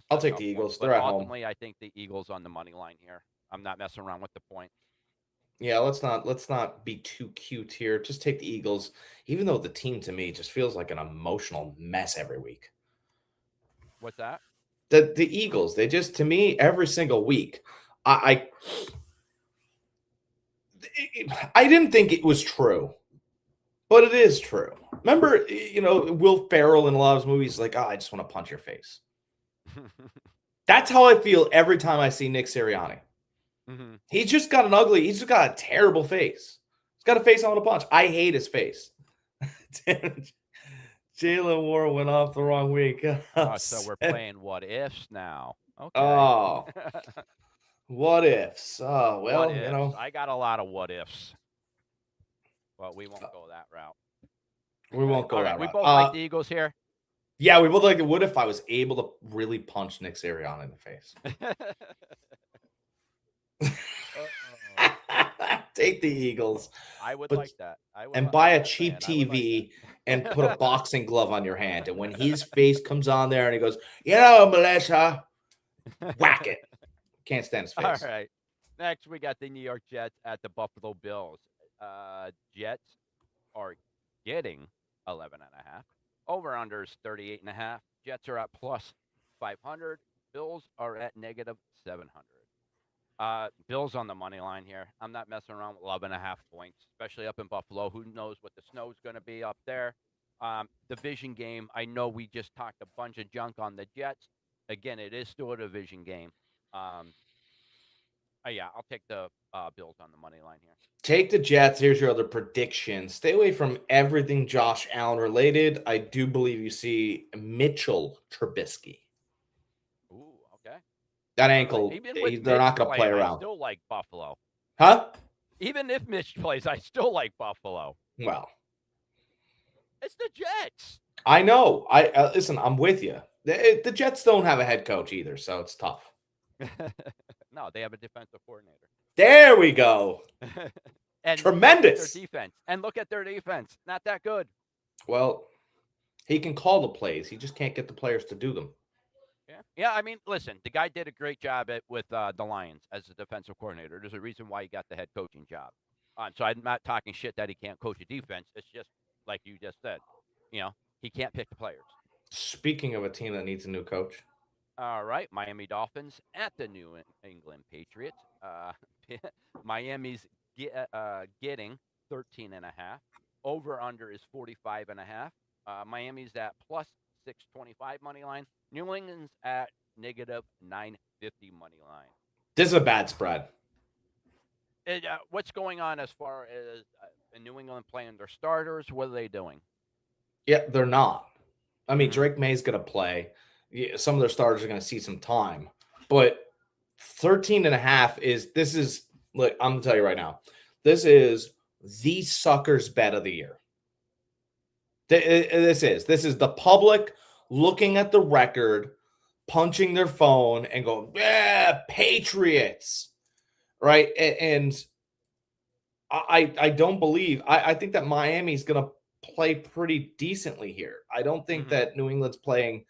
I'll take the Eagles. But they're at home. Ultimately, I think the Eagles on the money line here. I'm not messing around with the point. Yeah, let's not be too cute here. Just take the Eagles, even though the team to me just feels like an emotional mess every week. What's that? The Eagles, they just to me every single week. I didn't think it was true, but it is true. Remember, Will Ferrell in a lot of his movies, like, I just want to punch your face. That's how I feel every time I see Nick Sirianni. Mm-hmm. He's just got a terrible face. He's got a face I want to punch. I hate his face. Jalen Warren went off the wrong week. So we're playing what ifs now. Okay. Oh, what ifs? Oh, well, what ifs? I got a lot of what ifs, but we won't go that route. We won't go that route. We both like the Eagles here. Yeah, we both like it. What if I was able to really punch Nick Sirianni in the face? Take the Eagles. I would like that. Buy a cheap TV and put a boxing glove on your hand. And when his face comes on there and he goes, Melissa, whack it. Can't stand his face. All right. Next, we got the New York Jets at the Buffalo Bills. Jets are getting 11.5. Over-under is 38.5. Jets are at plus 500. Bills are at negative 700. Bills on the money line here. I'm not messing around with 11.5 points, especially up in Buffalo. Who knows what the snow's going to be up there? Division game. I know we just talked a bunch of junk on the Jets. Again, it is still a division game. Yeah, I'll take the Bills on the money line here. Take the Jets. Here's your other prediction. Stay away from everything Josh Allen related. I do believe you see Mitchell Trubisky. Ooh, okay. That All right. ankle, Even with they're Mitch not going to play playing, I around. still like Buffalo. Huh? Even if Mitch plays, I still like Buffalo. Well, It's the Jets. I know. I listen, I'm with you. The Jets don't have a head coach either, so it's tough. No, they have a defensive coordinator. There we go. And Tremendous. look at their defense. Not that good. Well, he can call the plays. He just can't get the players to do them. Yeah. I mean, listen, the guy did a great job with the Lions as a defensive coordinator. There's a reason why he got the head coaching job. So I'm not talking shit that he can't coach a defense. It's just like you just said. He can't pick the players. Speaking of a team that needs a new coach. All right, Miami Dolphins at the New England Patriots. Miami's getting 13.5. Over under is 45.5. Miami's at plus 625 money line. New England's at negative 950 money line. This is a bad spread. What's going on as far as New England playing their starters? What are they doing? Yeah, they're not. I mean, Drake May's going to play. Yeah, some of their starters are going to see some time. But 13.5 is look, I'm going to tell you right now. This is the sucker's bet of the year. This is the public looking at the record, punching their phone and going, yeah, Patriots. Right? And I don't believe, I think that Miami's going to play pretty decently here. I don't think that New England's playing,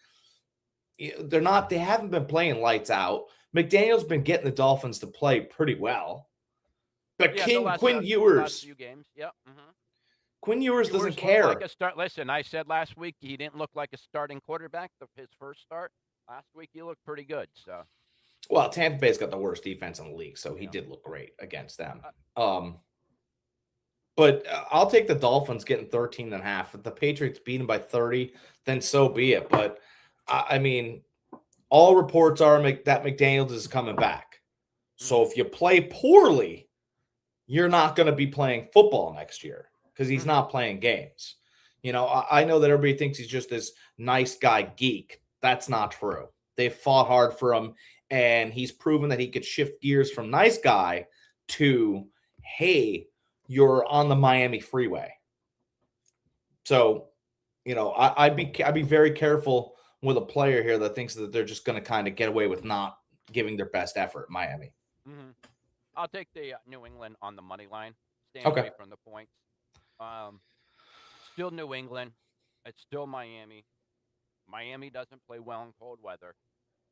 they haven't been playing lights out. McDaniel's been getting the Dolphins to play pretty well. But Quinn Ewers, few games. Yep. Quinn Ewers doesn't care. Listen, I said last week he didn't look like a starting quarterback. His first start last week, he looked pretty good. So, well, Tampa Bay's got the worst defense in the league, so he did look great against them. But I'll take the Dolphins getting 13.5. If the Patriots beat them by 30, then so be it. But I mean, all reports are that McDaniels is coming back. So if you play poorly, you're not going to be playing football next year because he's not playing games. I know that everybody thinks he's just this nice guy geek. That's not true. They fought hard for him, and he's proven that he could shift gears from nice guy to, hey, you're on the Miami freeway. So, I'd be very careful with a player here that thinks that they're just going to kind of get away with not giving their best effort, Miami. I'll take the New England on the money line. Staying away from the points. Still New England. It's still Miami. Miami doesn't play well in cold weather.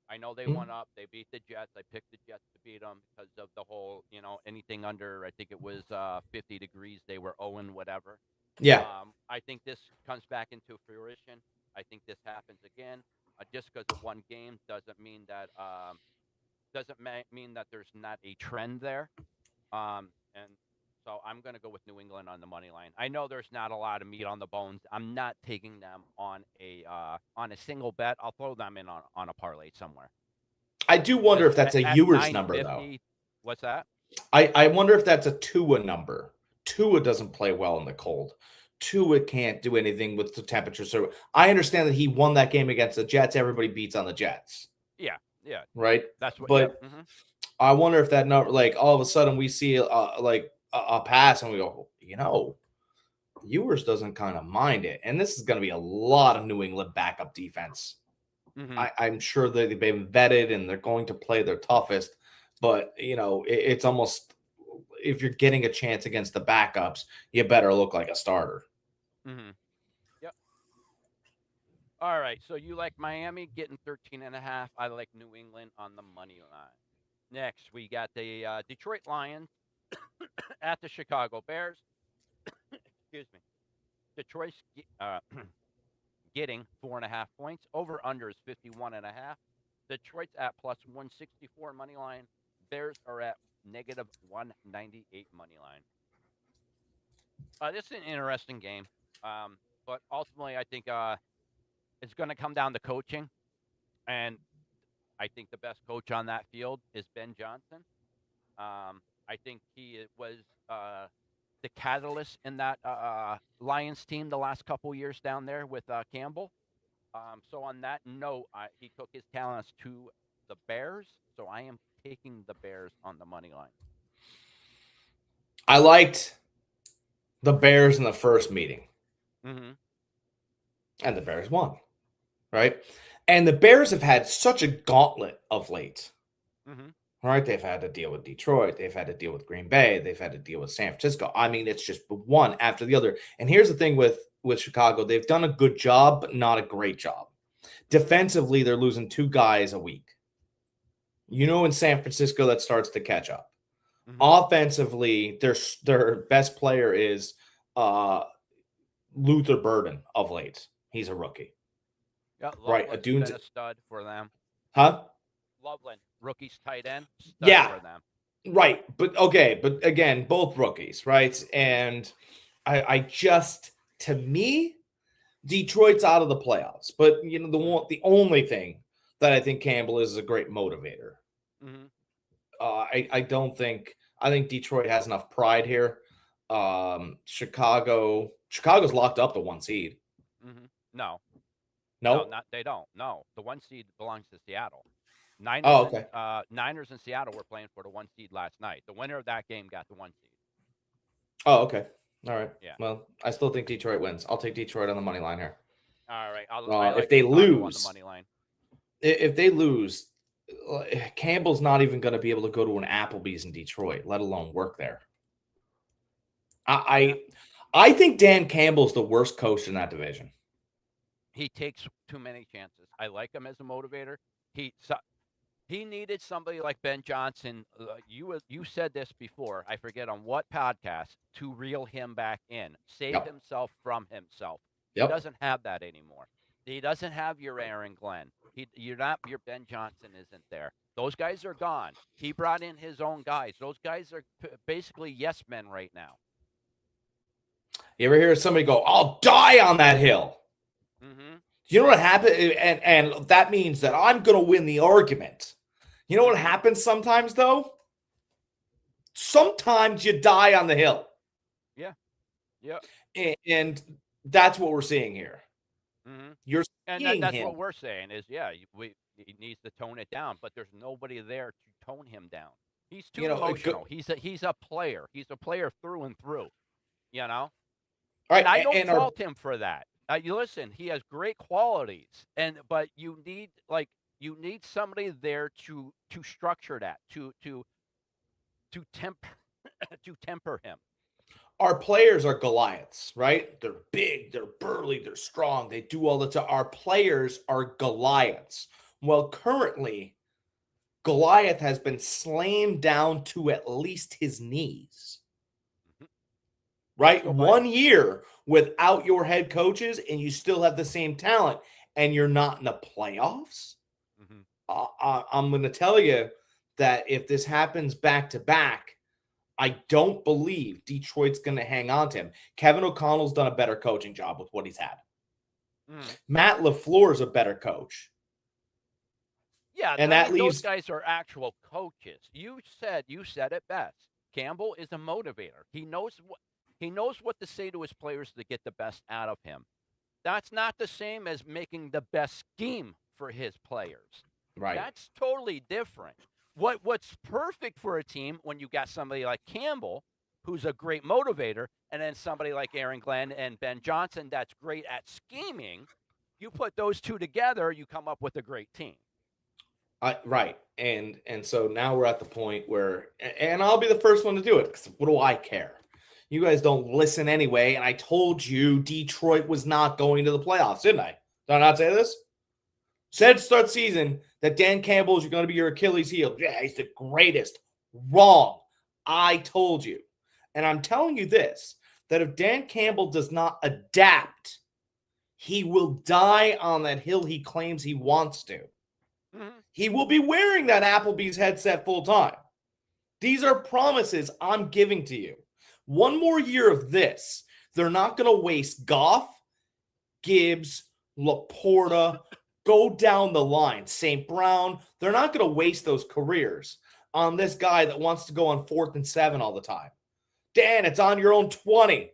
I know they won up. They beat the Jets. I picked the Jets to beat them because of the whole, anything under, I think it was 50 degrees. They were 0 whatever. Yeah. I think this comes back into fruition. I think this happens again. Just because of one game doesn't mean that there's not a trend there. And so I'm going to go with New England on the money line. I know there's not a lot of meat on the bones. I'm not taking them on a single bet. I'll throw them in on a parlay somewhere. I do wonder if that's a Ewers number, though. What's that? I wonder if that's a Tua number. Tua doesn't play well in the cold. Tua can't do anything with the temperature. So I understand that he won that game against the Jets. Everybody beats on the Jets. Yeah. Right? That's what. But I wonder if that number, like, all of a sudden we see a pass and we go, Ewers doesn't kind of mind it. And this is going to be a lot of New England backup defense. I'm sure that they've been vetted and they're going to play their toughest. But, it's almost, if you're getting a chance against the backups, you better look like a starter. Yep. All right. So you like Miami getting 13.5. I like New England on the money line. Next, we got the Detroit Lions at the Chicago Bears. Excuse me. Detroit's getting 4.5 points. Over under is 51.5. Detroit's at plus 164 money line. Bears are at negative 198 money line. This is an interesting game, but ultimately, I think it's going to come down to coaching, and I think the best coach on that field is Ben Johnson. I think he was the catalyst in that Lions team the last couple years down there with Campbell. So on that note, he took his talents to the Bears. So I am taking the Bears on the money line. I liked the Bears in the first meeting. Mm-hmm. And the Bears won, right? And the Bears have had such a gauntlet of late. Mm-hmm. Right? They've had to deal with Detroit. They've had to deal with Green Bay. They've had to deal with San Francisco. I mean, it's just one after the other. And here's the thing with Chicago. They've done a good job, but not a great job. Defensively, they're losing 2 guys a week. In San Francisco, that starts to catch up. Mm-hmm. Offensively, their best player is Luther Burden of late. He's a rookie. Yeah, right. Been a stud for them. Huh? Loveland, rookie's tight end. Stud for them. Right. But okay. But again, both rookies, right? And I just, to me, Detroit's out of the playoffs. But the only thing that I think Campbell is a great motivator. Mm-hmm. I think Detroit has enough pride here. Chicago's locked up the 1 seed. Mm-hmm. No, they don't. No, the 1 seed belongs to Seattle. Niners and Seattle were playing for the 1 seed last night. The winner of that game got the 1 seed. Oh, okay. All right. Yeah. Well, I still think Detroit wins. I'll take Detroit on the money line here. All right. If they lose on the money line. If they lose, Campbell's not even going to be able to go to an Applebee's in Detroit, let alone work there. I think Dan Campbell's the worst coach in that division. He takes too many chances. I like him as a motivator. He needed somebody like Ben Johnson. You said this before. I forget on what podcast, to reel him back in, save himself from himself. He doesn't have that anymore. He doesn't have your Aaron Glenn. Your Ben Johnson isn't there. Those guys are gone. He brought in his own guys. Those guys are basically yes men right now. You ever hear somebody go, "I'll die on that hill"? Mm-hmm. You know what happened? And that means that I'm going to win the argument. You know what happens sometimes, though? Sometimes you die on the hill. Yeah. Yeah. And that's what we're seeing here. Mm-hmm. That's what we're saying is, he needs to tone it down, but there's nobody there to tone him down. He's too emotional. He's a player. He's a player through and through. All right, and I don't fault him for that. You listen, he has great qualities, but you need somebody there to structure that, to temper him. Our players are Goliaths, right? They're big, they're burly, they're strong, they do all the time. Our players are Goliaths. Well, currently, Goliath has been slammed down to at least his knees. Right? 1 year without your head coaches and you still have the same talent and you're not in the playoffs. Mm-hmm. I'm going to tell you that if this happens back to back, I don't believe Detroit's going to hang on to him. Kevin O'Connell's done a better coaching job with what he's had. Matt LaFleur is a better coach. Yeah, and those guys are actual coaches. You said it best. Campbell is a motivator. He knows what to say to his players to get the best out of him. That's not the same as making the best scheme for his players. Right. That's totally different. What's perfect for a team when you got somebody like Campbell, who's a great motivator, and then somebody like Aaron Glenn and Ben Johnson that's great at scheming, you put those two together, you come up with a great team. Right. And so now we're at the point where, and I'll be the first one to do it, because what do I care? You guys don't listen anyway, and I told you Detroit was not going to the playoffs, didn't I? Did I not say this? Said to start season that Dan Campbell is going to be your Achilles heel. Yeah, he's the greatest. Wrong. I told you. And I'm telling you this, that if Dan Campbell does not adapt, he will die on that hill he claims he wants to. Mm-hmm. He will be wearing that Applebee's headset full time. These are promises I'm giving to you. One more year of this, they're not going to waste Goff, Gibbs, Laporta, go down the line, St. Brown. They're not going to waste those careers on this guy that wants to go on 4th and 7 all the time. Dan, it's on your own 20.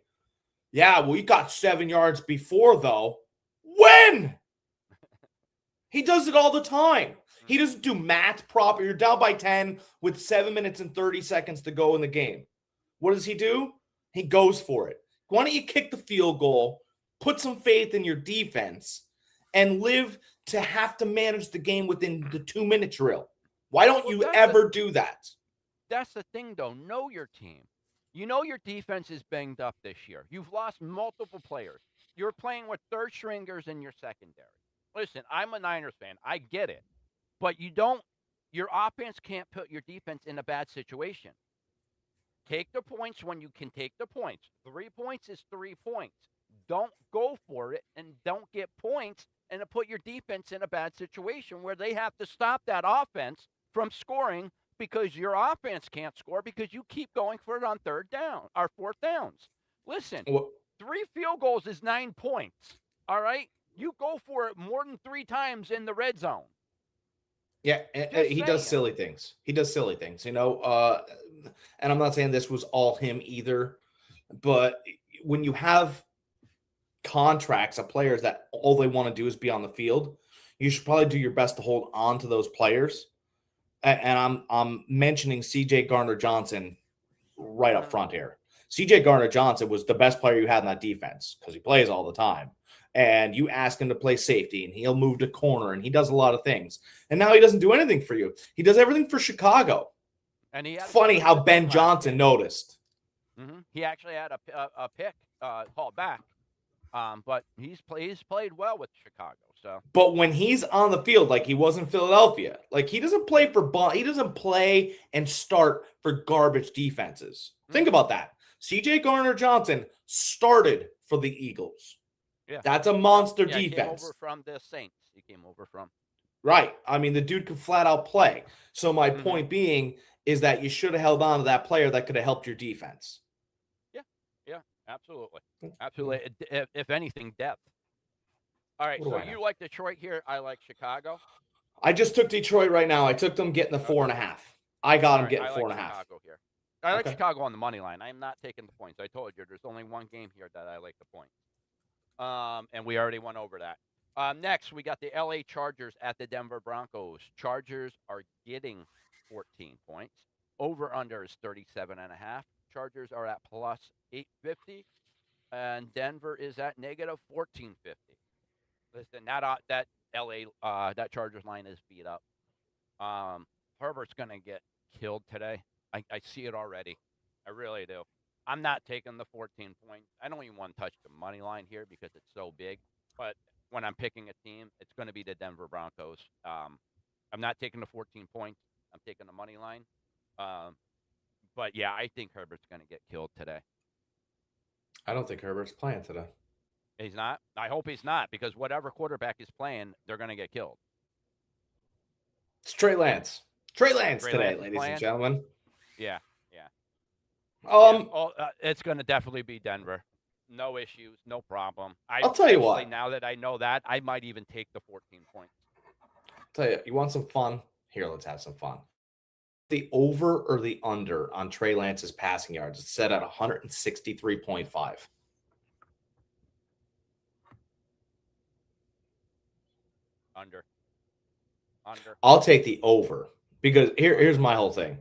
Yeah, well, you got 7 yards before, though. When? He does it all the time. He doesn't do math proper. You're down by 10 with 7 minutes and 30 seconds to go in the game. What does he do? He goes for it. Why don't you kick the field goal, put some faith in your defense, and live to have to manage the game within the 2-minute drill? Why don't you ever do that? That's the thing, though. Know your team. You know your defense is banged up this year. You've lost multiple players. You're playing with third stringers in your secondary. Listen, I'm a Niners fan. I get it. But your offense can't put your defense in a bad situation. Take the points when you can take the points. 3 points is 3 points. Don't go for it and don't get points and put your defense in a bad situation where they have to stop that offense from scoring because your offense can't score because you keep going for it on 3rd down or 4th downs. Listen, 3 field goals is 9 points. All right? You go for it more than 3 times in the red zone. Yeah, he does silly things. And I'm not saying this was all him either, but when you have contracts of players that all they want to do is be on the field, you should probably do your best to hold on to those players. And I'm mentioning CJ Gardner-Johnson right up front here. CJ Gardner-Johnson was the best player you had in that defense because he plays all the time. And you ask him to play safety, and he'll move to corner, and he does a lot of things. And now he doesn't do anything for you. He does everything for Chicago. And he funny how Ben Johnson noticed. Mm-hmm. He actually had a pick called back, but he's played well with Chicago. So, but when he's on the field, like he was in Philadelphia, like he doesn't play he doesn't play and start for garbage defenses. Mm-hmm. Think about that. CJ Gardner-Johnson started for the Eagles. Yeah, that's a monster defense. He came over from the Saints. He came over from. Right. I mean, the dude could flat out play. So my point being is that you should have held on to that player that could have helped your defense. Yeah, absolutely. If anything, depth. All right, so you like Detroit here. I like Chicago. I just took Detroit right now. I took them getting the 4.5. I got them getting 4.5. Chicago here. I like Chicago on the money line. I'm not taking the points. I told you there's only one game here that I like the points. And we already went over that. Next, we got the LA Chargers at the Denver Broncos. Chargers are getting 14 points. Over-under is 37.5. Chargers are at plus 850. And Denver is at negative 1450. Listen, that LA, that Chargers line is beat up. Herbert's going to get killed today. I see it already. I really do. I'm not taking the 14 points. I don't even want to touch the money line here because it's so big. But when I'm picking a team, it's going to be the Denver Broncos. I'm not taking the 14 points. I'm taking the money line. But, yeah, I think Herbert's going to get killed today. I don't think Herbert's playing today. He's not? I hope he's not because whatever quarterback is playing, they're going to get killed. It's Trey Lance. Trey Lance today, ladies and gentlemen. Yeah. It's going to definitely be Denver. No issues, no problem. I'll tell you what. Now that I know that, I might even take the 14 points. I'll tell you, you want some fun? Here, let's have some fun. The over or the under on Trey Lance's passing yards is set at 163.5. Under. I'll take the over because here's my whole thing.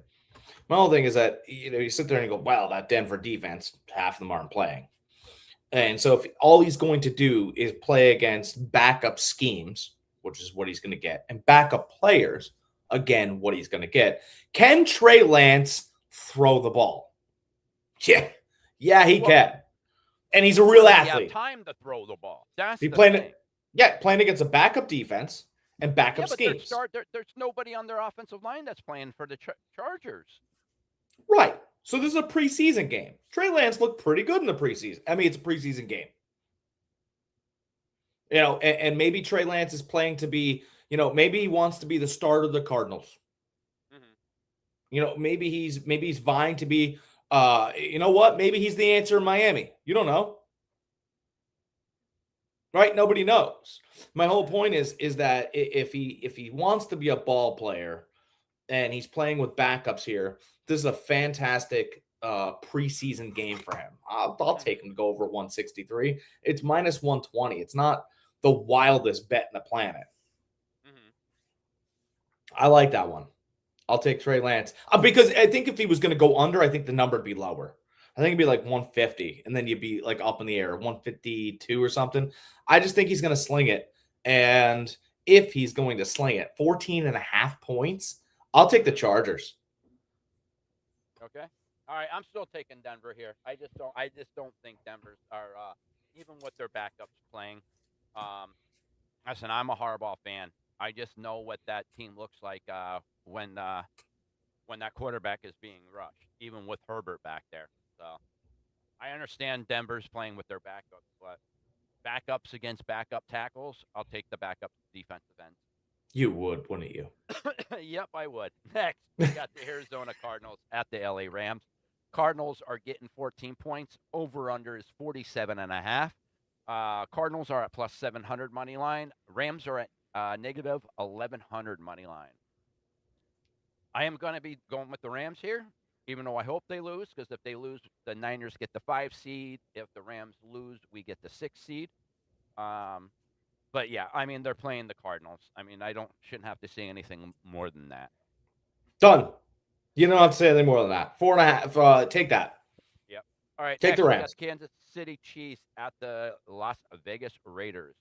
My whole thing is that, you sit there and you go, wow, that Denver defense, half of them aren't playing. And so if all he's going to do is play against backup schemes, which is what he's going to get, and backup players, again, what he's going to get, can Trey Lance throw the ball? Yeah, he can. And he's a real athlete. He have time to throw the ball. That's playing against a backup defense and backup schemes. There's nobody on their offensive line that's playing for the Chargers. Right. So this is a preseason game. Trey Lance looked pretty good in the preseason. I mean, it's a preseason game. And maybe Trey Lance is playing to be, maybe he wants to be the starter of the Cardinals. Maybe he's vying to be. You know what? Maybe he's the answer in Miami. You don't know, right? Nobody knows. My whole point is that if he wants to be a ball player and he's playing with backups here, this is a fantastic preseason game for him. I'll take him to go over 163. It's minus 120. It's not the wildest bet in the planet. Mm-hmm. I like that one. I'll take Trey Lance because I think if he was going to go under, I think the number would be lower. I think it'd be like 150, and then you'd be like up in the air, 152 or something. I just think he's going to sling it. And if he's going to sling it, 14 and a half points, I'll take the Chargers. Okay. All right. I'm still taking Denver here. I just don't think Denver's are even with their backups playing. Listen, I'm a Harbaugh fan. I just know what that team looks like when that quarterback is being rushed, even with Herbert back there. So I understand Denver's playing with their backups, but backups against backup tackles, I'll take the backup defensive ends. You would, wouldn't you? Yep, I would. Next, we got the Arizona Cardinals at the LA Rams. Cardinals are getting 14 points. Over-under is 47.5. Cardinals are at plus 700 money line. Rams are at negative 1,100 money line. I am going to be going with the Rams here, even though I hope they lose, because if they lose, the Niners get the 5 seed. If the Rams lose, we get the 6 seed. But yeah, I mean, they're playing the Cardinals. I mean, shouldn't have to say anything more than that. Done. You don't have to say anything more than that. 4.5. Take that. Yep. All right. Take the Rams. We got Kansas City Chiefs at the Las Vegas Raiders.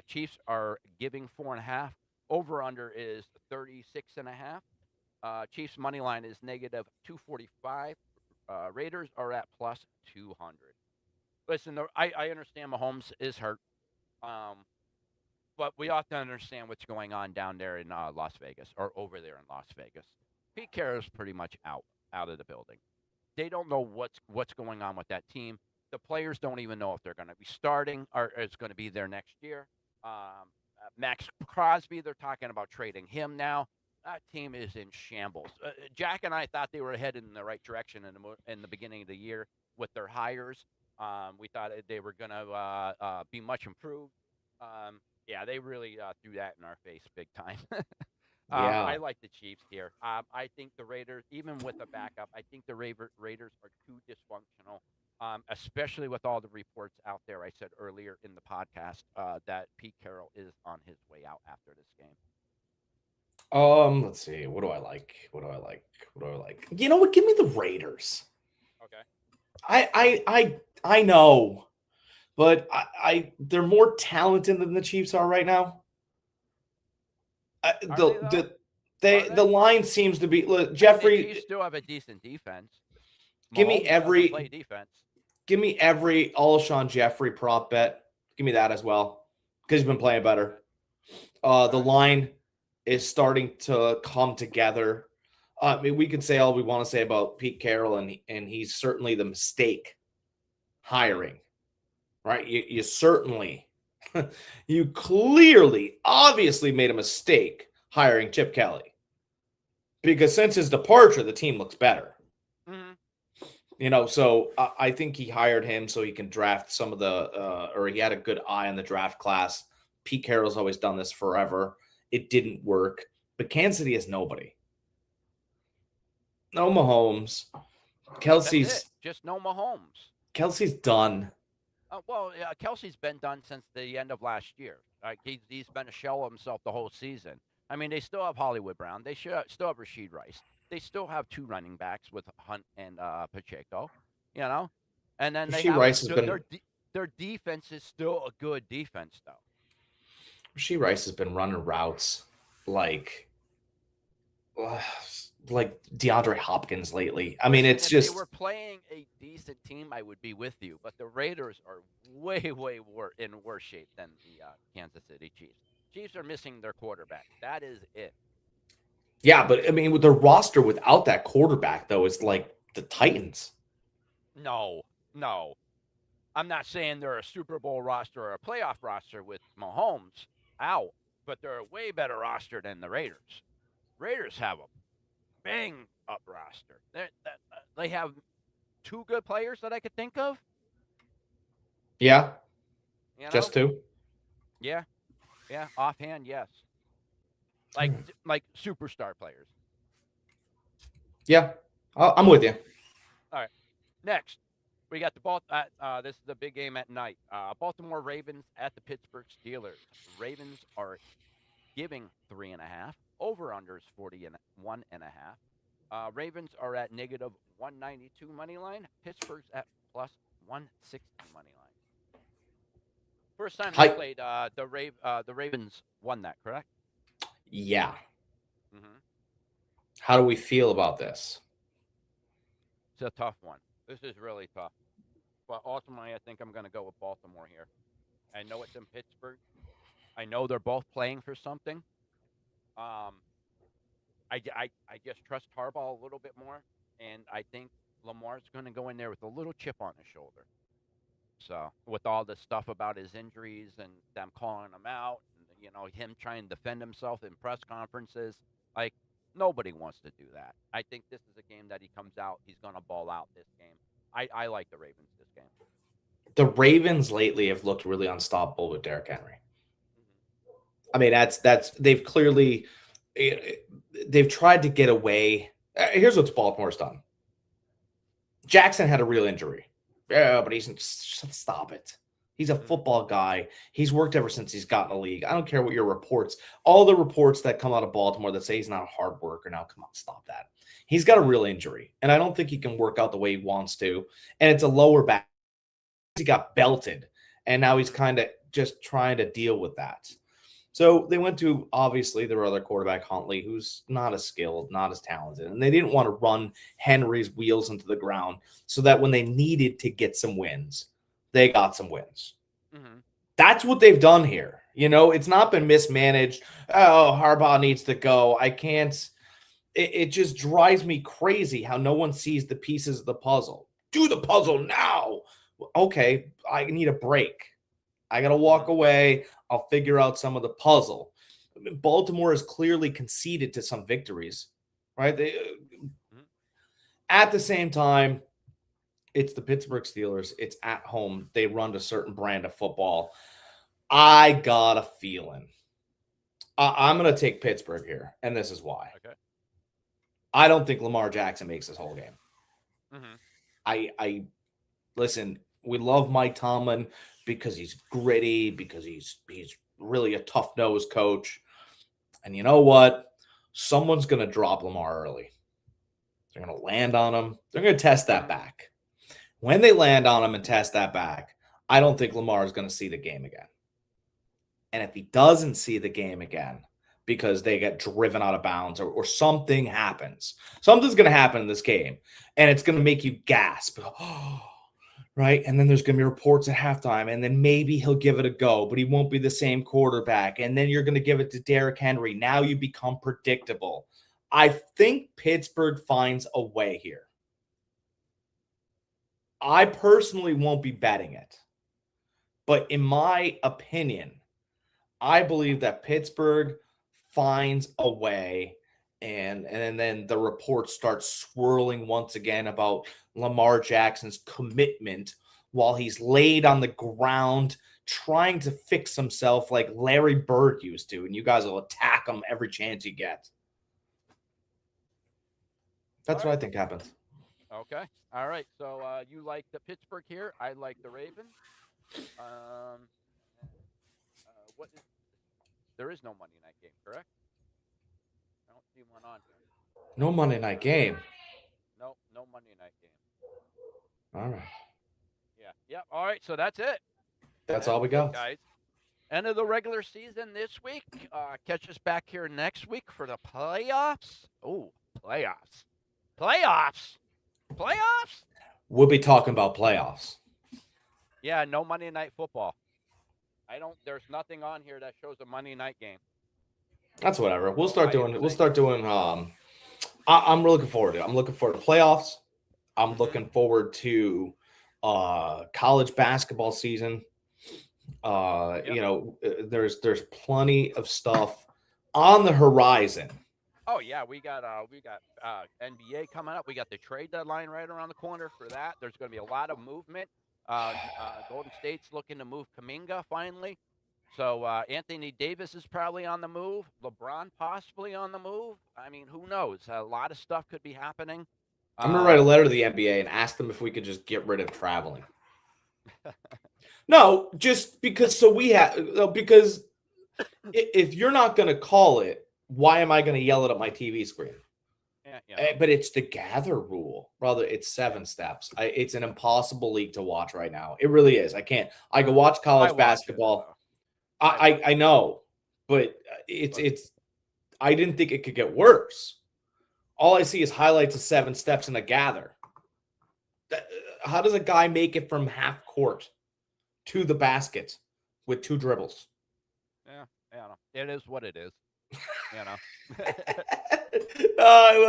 Chiefs are giving 4.5. Over/under is 36.5. Chiefs money line is negative 245. Raiders are at plus 200. Listen, I understand Mahomes is hurt. But we ought to understand what's going on down there in Las Vegas, or over there in Las Vegas. Pete Carroll's pretty much out of the building. They don't know what's going on with that team. The players don't even know if they're going to be starting or it's going to be there next year. Max Crosby, they're talking about trading him now. That team is in shambles. Jack and I thought they were headed in the right direction in the beginning of the year with their hires. We thought they were going to be much improved. Yeah, they really threw that in our face big time. Yeah. I like the Chiefs here. I think the Raiders, even with a backup, I think the Raiders are too dysfunctional, especially with all the reports out there. I said earlier in the podcast that Pete Carroll is on his way out after this game. Let's see. What do I like? You know what? Give me the Raiders. Okay. I know, but they're more talented than the Chiefs are right now. The line seems to be Jeffrey. The Chiefs still have a decent defense. Give me every play defense. Give me every Alshon Jeffrey prop bet. Give me that as well because he's been playing better. The line is starting to come together. I mean, we could say all we want to say about Pete Carroll, and he's certainly the mistake hiring, right? You certainly, you clearly, obviously made a mistake hiring Chip Kelly because since his departure, the team looks better. Mm-hmm. So I think he hired him so he can draft some of or he had a good eye on the draft class. Pete Carroll's always done this forever. It didn't work, but Kansas City has nobody. No Mahomes. Kelsey's just no Mahomes. Kelsey's done. Kelsey's been done since the end of last year. He's been a shell of himself the whole season. I mean, they still have Hollywood Brown. They still have Rashid Rice. They still have 2 running backs with Hunt and Pacheco. And then Rashid Rice has been their defense is still a good defense though. Rashid Rice has been running routes like DeAndre Hopkins lately. I mean, it's just if they were playing a decent team, I would be with you. But the Raiders are way in worse shape than the Kansas City Chiefs. Chiefs are missing their quarterback. That is it. Yeah, but I mean, with their roster without that quarterback, though, it's like the Titans. No. I'm not saying they're a Super Bowl roster or a playoff roster with Mahomes out, but they're a way better roster than the Raiders. Raiders have them. bang up roster. They have 2 good players that I could think of. Yeah, You know, just two. yeah, yeah. Offhand, yes. Like superstar players. Yeah, I'm with you. All right. Next, we got this is a big game at night. Baltimore Ravens at the Pittsburgh Steelers. Ravens are giving 3.5. Over under is 41.5. Ravens are at negative 192 money line. Pittsburgh's at plus 160 money line. First time they Hi. played, the Ravens won that, correct? Yeah. Mm-hmm. How do we feel about this? It's a tough one. This is really tough. But ultimately, I think I'm going to go with Baltimore here. I know it's in Pittsburgh. I know they're both playing for something. I just trust Harbaugh a little bit more, and I think Lamar's going to go in there with a little chip on his shoulder. So with all the stuff about his injuries and them calling him out, and, him trying to defend himself in press conferences, like nobody wants to do that. I think this is a game that he comes out, he's going to ball out this game. I like the Ravens this game. The Ravens lately have looked really unstoppable with Derrick Henry. Mm-hmm. I mean, that's they've clearly they've tried to get away. Here's what Baltimore's done. Jackson had a real injury. Yeah, but stop it. He's a football guy. He's worked ever since he's gotten in the league. I don't care what your reports, all the reports that come out of Baltimore that say he's not a hard worker. Now, come on, stop that. He's got a real injury, and I don't think he can work out the way he wants to. And it's a lower back. He got belted, and now he's kind of just trying to deal with that. So they went to, obviously, their other quarterback, Huntley, who's not as skilled, not as talented. And they didn't want to run Henry's wheels into the ground so that when they needed to get some wins, they got some wins. Mm-hmm. That's what they've done here. It's not been mismanaged. Oh, Harbaugh needs to go. I can't. It just drives me crazy how no one sees the pieces of the puzzle. Do the puzzle now. Okay, I need a break. I got to walk away. I'll figure out some of the puzzle. Baltimore has clearly conceded to some victories, right? At the same time, it's the Pittsburgh Steelers. It's at home. They run a certain brand of football. I got a feeling. I'm going to take Pittsburgh here, and this is why. Okay. I don't think Lamar Jackson makes this whole game. Mm-hmm. I listen, we love Mike Tomlin because he's gritty, because he's really a tough-nosed coach. And you know what? Someone's going to drop Lamar early. They're going to land on him. They're going to test that back. When they land on him and test that back, I don't think Lamar is going to see the game again. And if he doesn't see the game again because they get driven out of bounds or something happens, something's going to happen in this game, and it's going to make you gasp. Right? And then there's going to be reports at halftime, and then maybe he'll give it a go, but he won't be the same quarterback. And then you're going to give it to Derrick Henry. Now you become predictable. I think Pittsburgh finds a way here. I personally won't be betting it. But in my opinion, I believe that Pittsburgh finds a way, and then the reports start swirling once again about Lamar Jackson's commitment while he's laid on the ground trying to fix himself like Larry Bird used to, and you guys will attack him every chance you get. That's what I think happens. Okay. All right. So you like the Pittsburgh here. I like the Ravens. There is no Monday night game, correct? I don't see one on here. No Monday night game. No Monday night game. All right. Yeah. All right. So that's it. That's all we got, guys. End of the regular season this week. Catch us back here next week for the playoffs. Oh, playoffs. We'll be talking about playoffs. Yeah, no Monday Night Football. There's nothing on here that shows a Monday night game. That's whatever. We'll start doing. I'm really looking forward to it. I'm looking forward to playoffs. I'm looking forward to college basketball season. There's plenty of stuff on the horizon Oh yeah, we got NBA coming up. We got the trade deadline right around the corner for that. There's going to be a lot of movement. Golden State's looking to move Kaminga finally. So Anthony Davis is probably on the move. LeBron possibly on the move. I mean, who knows? A lot of stuff could be happening. I'm gonna write a Um, letter to the NBA and ask them if we could just get rid of traveling. No, just because because if you're not gonna call it, why am I gonna yell it at my TV screen? But it's the gather rule, brother. It's 7 steps. It's an impossible league to watch right now. It really is. I can't. I can watch I college watch it, basketball. though. I know, but it's. I didn't think it could get worse. All I see is highlights of 7 steps in a gather. How does a guy make it from half court to the basket with 2 dribbles? Yeah, it is what it is. You know,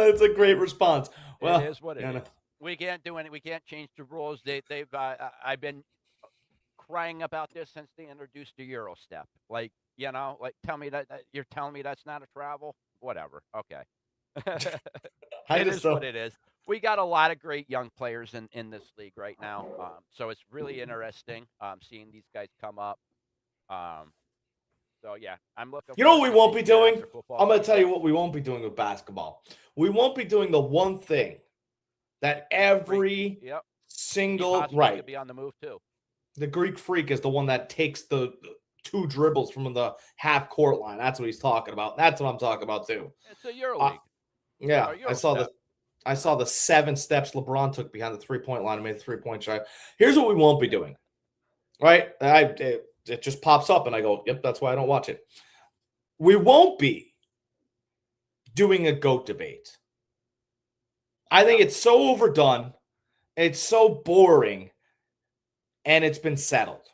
It's a great response. Well, it is what it is. We can't do any. We can't change the rules. They've. I've been crying about this since they introduced the Euro step. Like, tell me that you're telling me that's not a travel. Whatever. Okay. It is what it is. We got a lot of great young players in this league right now. So it's really interesting seeing these guys come up. So yeah, I'm looking. You know what we won't be doing? I'm going to tell you season. what we won't be doing with basketball. We won't be doing the one thing that every Yep. single Possibly could be on the move too. The Greek freak is the one that takes the 2 dribbles from the half court line. That's what he's talking about. That's what I'm talking about too. It's a EuroLeague. Yeah, Or Euro I saw the 7 steps LeBron took behind the 3-point line and made the 3-point shot. Here's what we won't be doing. Right? It just pops up and I go, yep, that's why I don't watch it. We won't be doing a GOAT debate. I think it's so overdone. It's so boring. And it's been settled.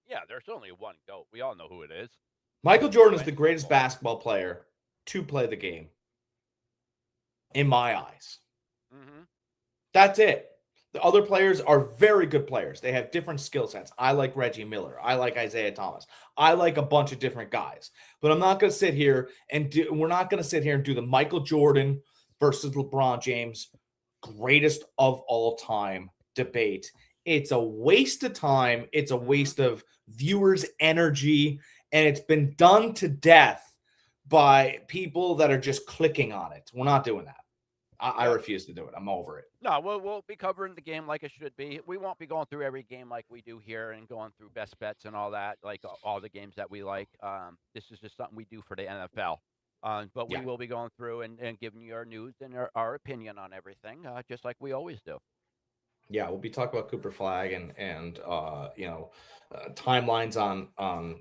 Yeah, there's only one GOAT. We all know who it is. Michael Jordan is the greatest basketball player to play the game. In my eyes. Mm-hmm. That's it. The other players are very good players. They have different skill sets. I like Reggie Miller. I like Isaiah Thomas. I like a bunch of different guys. But I'm not going to sit here and we're not going to sit here and do the Michael Jordan versus LeBron James greatest of all time debate. It's a waste of time. It's a waste of viewers' energy. And it's been done to death by people that are just clicking on it. We're not doing that. I refuse to do it. I'm over it. No, we'll be covering the game like it should be. We won't be going through every game like we do here and going through best bets and all that, like all the games that we like. This is just something we do for the NFL. But we will be going through and giving you our news and our opinion on everything, just like we always do. Yeah, we'll be talking about Cooper Flag and timelines on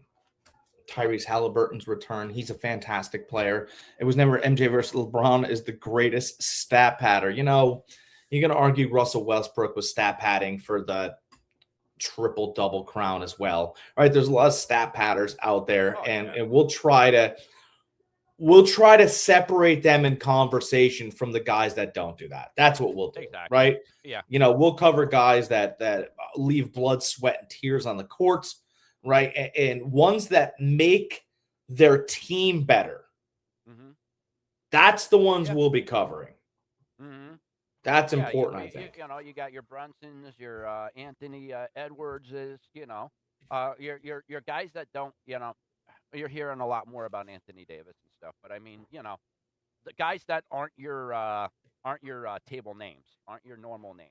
Tyrese Halliburton's return. He's a fantastic player. It was never MJ versus LeBron is the greatest stat patter. You're going to argue Russell Westbrook was stat padding for the triple-double crown as well. Right? There's a lot of stat patters out there, and we'll try to separate them in conversation from the guys that don't do that. That's what we'll do, right? Yeah. We'll cover guys that leave blood, sweat, and tears on the courts, right? And ones that make their team better. Mm-hmm. That's the ones we'll be covering. Mm-hmm. That's important, I think. You got your Brunsons, your Anthony Edwardses, your guys that don't, you're hearing a lot more about Anthony Davis and stuff. But I mean, the guys that aren't your table names, aren't your normal names.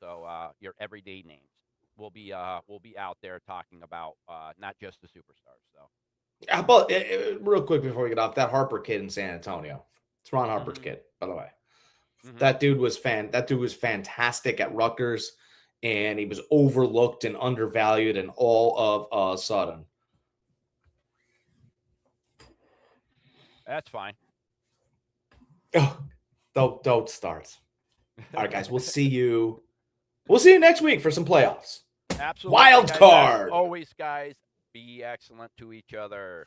So your everyday names will be out there talking about not just the superstars. So how about real quick before we get off, that Harper kid in San Antonio? It's Ron Harper's kid, by the way. Mm-hmm. That dude was fantastic at Rutgers, and he was overlooked and undervalued, and all of a sudden. That's fine. Oh, don't start. All right, guys, we'll see you next week for some playoffs. Absolutely. Wild card. Always, guys, be excellent to each other.